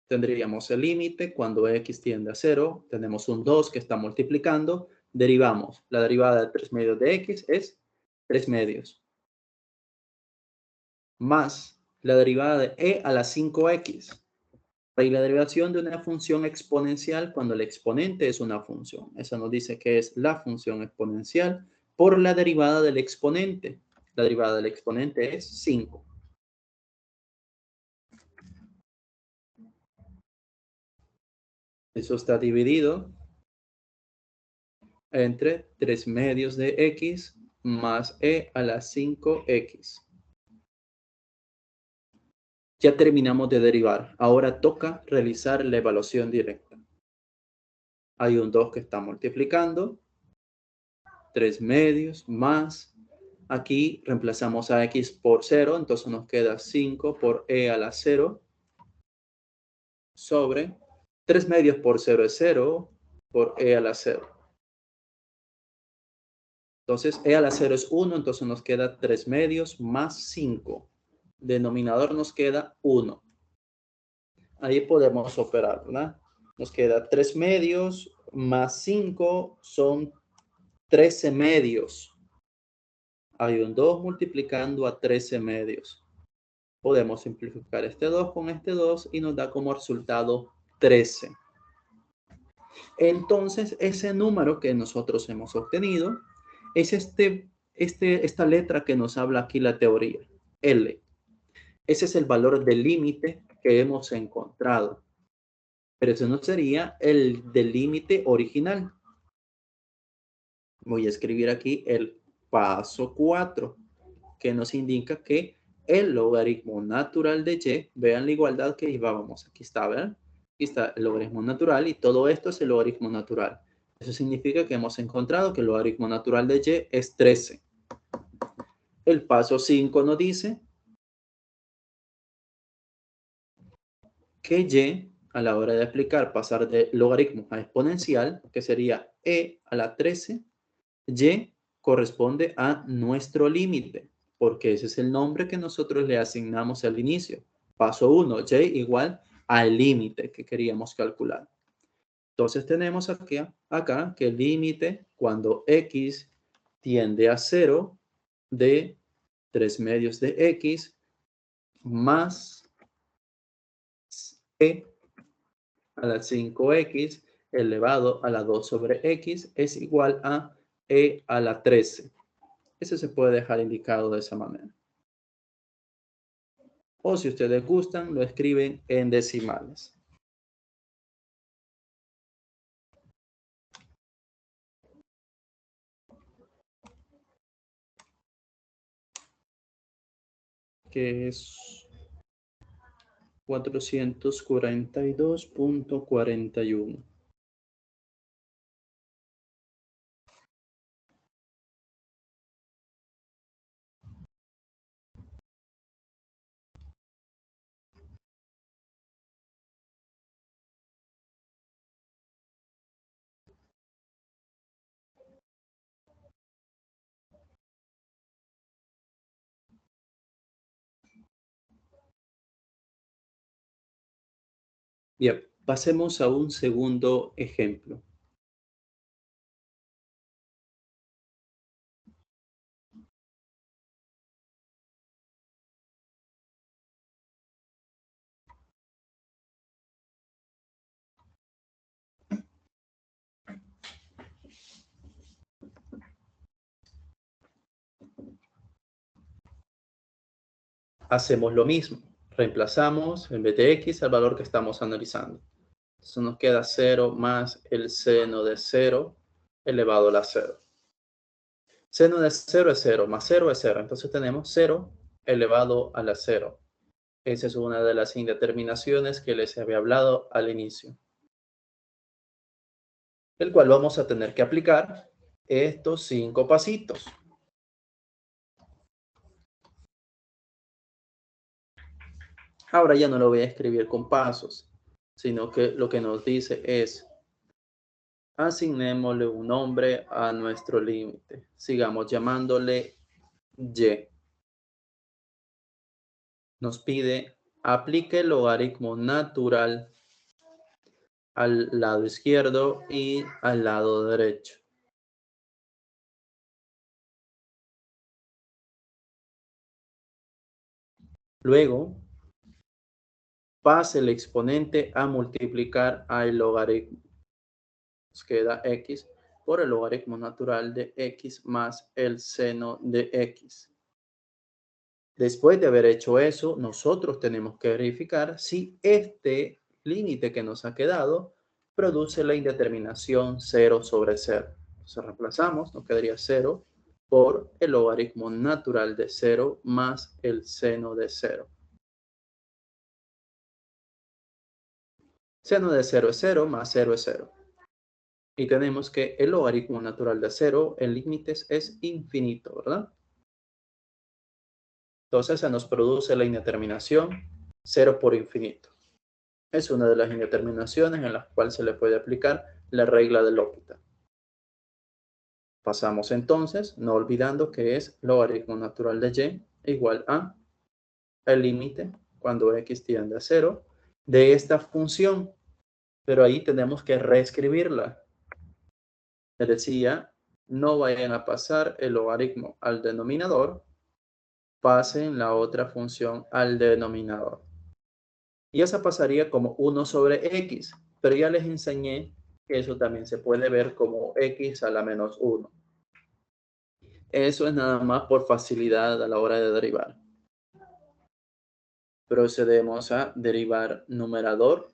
Tendríamos el límite cuando x tiende a 0. Tenemos un 2 que está multiplicando. Derivamos. La derivada de 3 medios de x es 3 medios. Más la derivada de e a la 5x. Y la derivación de una función exponencial cuando el exponente es una función. Eso nos dice que es la función exponencial por la derivada del exponente. La derivada del exponente es 5. Eso está dividido entre 3 medios de x más e a la 5x. Ya terminamos de derivar. Ahora toca realizar la evaluación directa. Hay un 2 que está multiplicando. 3 medios más. Aquí reemplazamos a x por 0. Entonces nos queda 5 por e a la 0 sobre 3 medios por 0 es 0 por e a la 0. Entonces, e a la 0 es 1, entonces nos queda 3 medios más 5. Denominador nos queda 1. Ahí podemos operar, ¿verdad? Nos queda 3 medios más 5 son 13 medios. Hay un 2 multiplicando a 13 medios. Podemos simplificar este 2 con este 2 y nos da como resultado 13. Entonces, ese número que nosotros hemos obtenido es esta letra que nos habla aquí la teoría, L. Ese es el valor del límite que hemos encontrado. Pero ese no sería el del límite original. Voy a escribir aquí el paso 4, que nos indica que el logaritmo natural de y, vean la igualdad que llevábamos. Aquí está, ¿verdad? Aquí está el logaritmo natural y todo esto es el logaritmo natural. Eso significa que hemos encontrado que el logaritmo natural de y es 13. El paso 5 nos dice que y, a la hora de aplicar, pasar de logaritmo a exponencial, que sería e a la 13, y corresponde a nuestro límite, porque ese es el nombre que nosotros le asignamos al inicio. Paso 1, y igual al límite que queríamos calcular. Entonces tenemos acá que el límite cuando x tiende a 0 de 3 medios de x más e a la 5x elevado a la 2 sobre x es igual a e a la 13. Eso se puede dejar indicado de esa manera. O si ustedes gustan, lo escriben en decimales. Que es 442.41. Bien, pasemos a un segundo ejemplo. hacemos lo mismo. Reemplazamos en vez de x el valor que estamos analizando. Entonces nos queda 0 más el seno de 0 elevado a la 0. Seno de 0 es 0, más 0 es 0. Entonces tenemos 0 elevado a la 0. Esa es una de las indeterminaciones que les había hablado al inicio, el cual vamos a tener que aplicar estos 5 pasitos. Ahora ya no lo voy a escribir con pasos, sino que lo que nos dice es, asignémosle un nombre a nuestro límite. Sigamos llamándole y. Nos pide, aplique el logaritmo natural al lado izquierdo y al lado derecho. Luego, pase el exponente a multiplicar al logaritmo. Nos queda x por el logaritmo natural de x más el seno de x. Después de haber hecho eso, nosotros tenemos que verificar si este límite que nos ha quedado produce la indeterminación 0 sobre 0. Entonces reemplazamos, nos quedaría 0 por el logaritmo natural de 0 más el seno de 0. Seno de 0 es 0 más 0 es 0. Y tenemos que el logaritmo natural de 0 en límites es infinito, ¿verdad? Entonces se nos produce la indeterminación 0 por infinito. Es una de las indeterminaciones en las cuales se le puede aplicar la regla de L'Hopital. Pasamos entonces, no olvidando que es logaritmo natural de y igual a el límite cuando x tiende a 0 de esta función. Pero ahí tenemos que reescribirla. Les decía, no vayan a pasar el logaritmo al denominador, pasen la otra función al denominador. Y esa pasaría como 1 sobre x, pero ya les enseñé que eso también se puede ver como x a la menos 1. Eso es nada más por facilidad a la hora de derivar. Procedemos a derivar numerador,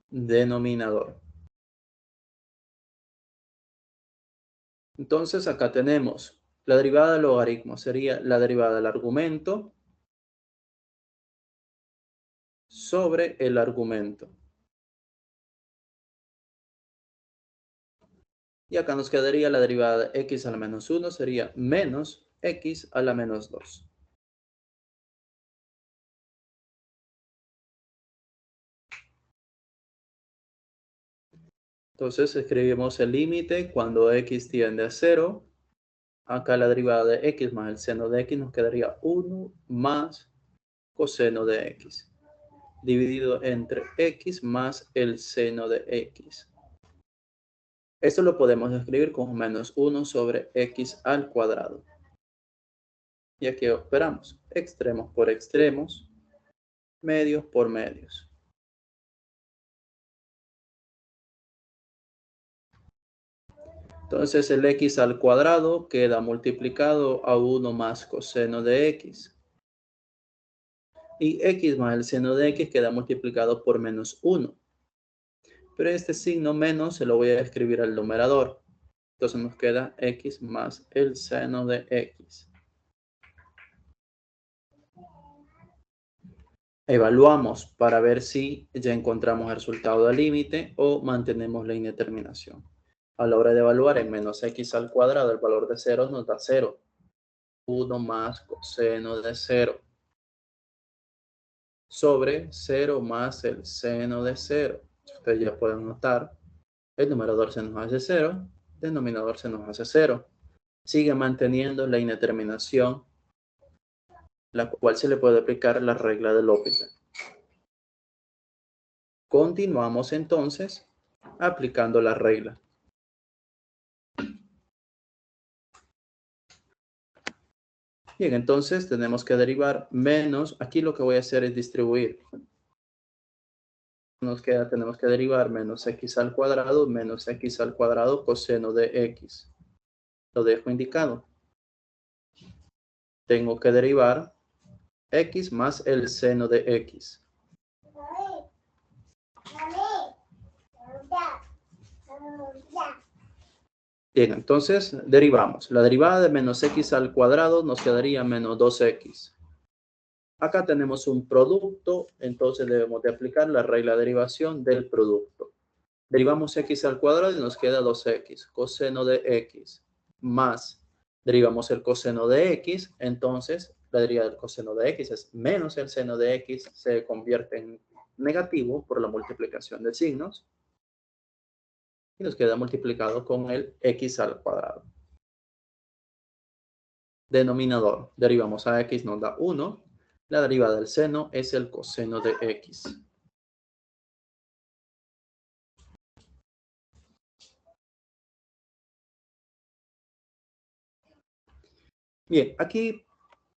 denominador. Entonces acá tenemos la derivada del logaritmo, sería la derivada del argumento sobre el argumento. Y acá nos quedaría la derivada de x a la menos 1, sería menos x a la menos 2. Entonces escribimos el límite cuando x tiende a 0. Acá la derivada de x más el seno de x nos quedaría 1 más coseno de x, dividido entre x más el seno de x. Esto lo podemos escribir como menos 1 sobre x al cuadrado. Y aquí operamos extremos por extremos, medios por medios. Entonces el x al cuadrado queda multiplicado a 1 más coseno de x. Y x más el seno de x queda multiplicado por menos 1. Pero este signo menos se lo voy a escribir al numerador. Entonces nos queda x más el seno de x. Evaluamos para ver si ya encontramos el resultado del límite o mantenemos la indeterminación. A la hora de evaluar en menos x al cuadrado, el valor de 0 nos da 0. 1 más coseno de 0 sobre 0 más el seno de 0. Ustedes ya pueden notar, el numerador se nos hace 0, el denominador se nos hace 0. Sigue manteniendo la indeterminación, la cual se le puede aplicar la regla de L'Hopital. Continuamos entonces aplicando la regla. Bien, entonces tenemos que derivar menos, aquí lo que voy a hacer es distribuir. Tenemos que derivar menos x al cuadrado menos x al cuadrado coseno de x. Lo dejo indicado. tengo que derivar x más el seno de x. Bien, entonces derivamos. La derivada de menos x al cuadrado nos quedaría menos 2x. Acá tenemos un producto, entonces debemos de aplicar la regla de derivación del producto. Derivamos x al cuadrado y nos queda 2x. Coseno de x más, derivamos el coseno de x, entonces la derivada del coseno de x es menos el seno de x, se convierte en negativo por la multiplicación de signos. Y nos queda multiplicado con el x al cuadrado. Denominador, derivamos a x, nos da 1. La derivada del seno es el coseno de x. Bien, aquí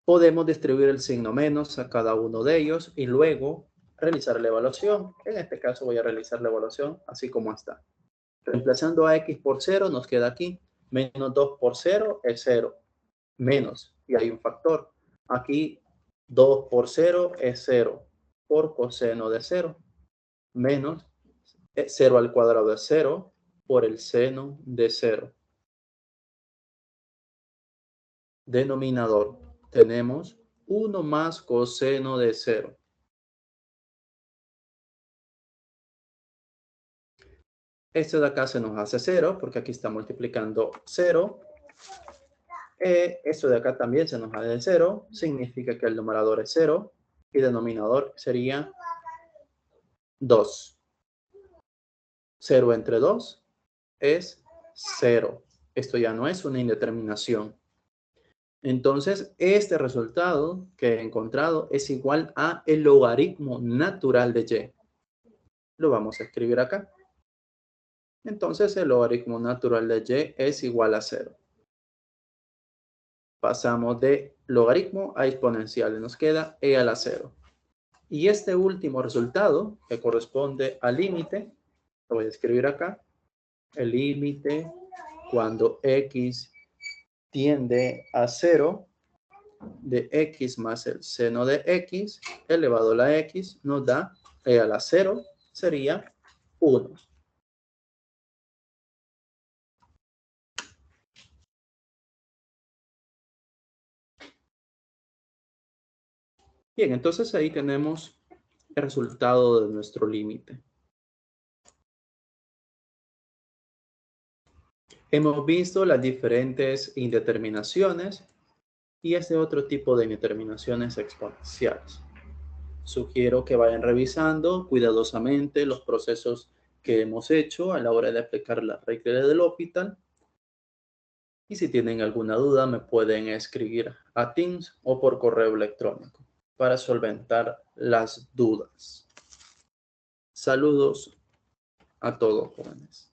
podemos distribuir el signo menos a cada uno de ellos y luego realizar la evaluación. En este caso voy a realizar la evaluación así como está. Reemplazando a x por 0 nos queda aquí. Menos 2 por 0 es 0. Menos, y hay un factor. Aquí 2 por 0 es 0 por coseno de 0. Menos 0 al cuadrado es 0 por el seno de 0. Denominador. Tenemos 1 más coseno de 0. Esto de acá se nos hace 0 porque aquí está multiplicando 0. Esto de acá también se nos hace 0. Significa que el numerador es 0 y el denominador sería 2. 0 entre 2 es 0. Esto ya no es una indeterminación. Entonces, este resultado que he encontrado es igual a el logaritmo natural de y. Lo vamos a escribir acá. Entonces, el logaritmo natural de y es igual a 0. Pasamos de logaritmo a exponencial y nos queda e a la 0. Y este último resultado, que corresponde al límite, lo voy a escribir acá. El límite cuando x tiende a 0 de x más el seno de x elevado a la x nos da e a la 0, sería 1. Bien, entonces ahí tenemos el resultado de nuestro límite. Hemos visto las diferentes indeterminaciones y este otro tipo de indeterminaciones exponenciales. Sugiero que vayan revisando cuidadosamente los procesos que hemos hecho a la hora de aplicar la regla de L'Hopital. Y si tienen alguna duda, me pueden escribir a Teams o por correo electrónico para solventar las dudas. Saludos a todos, jóvenes.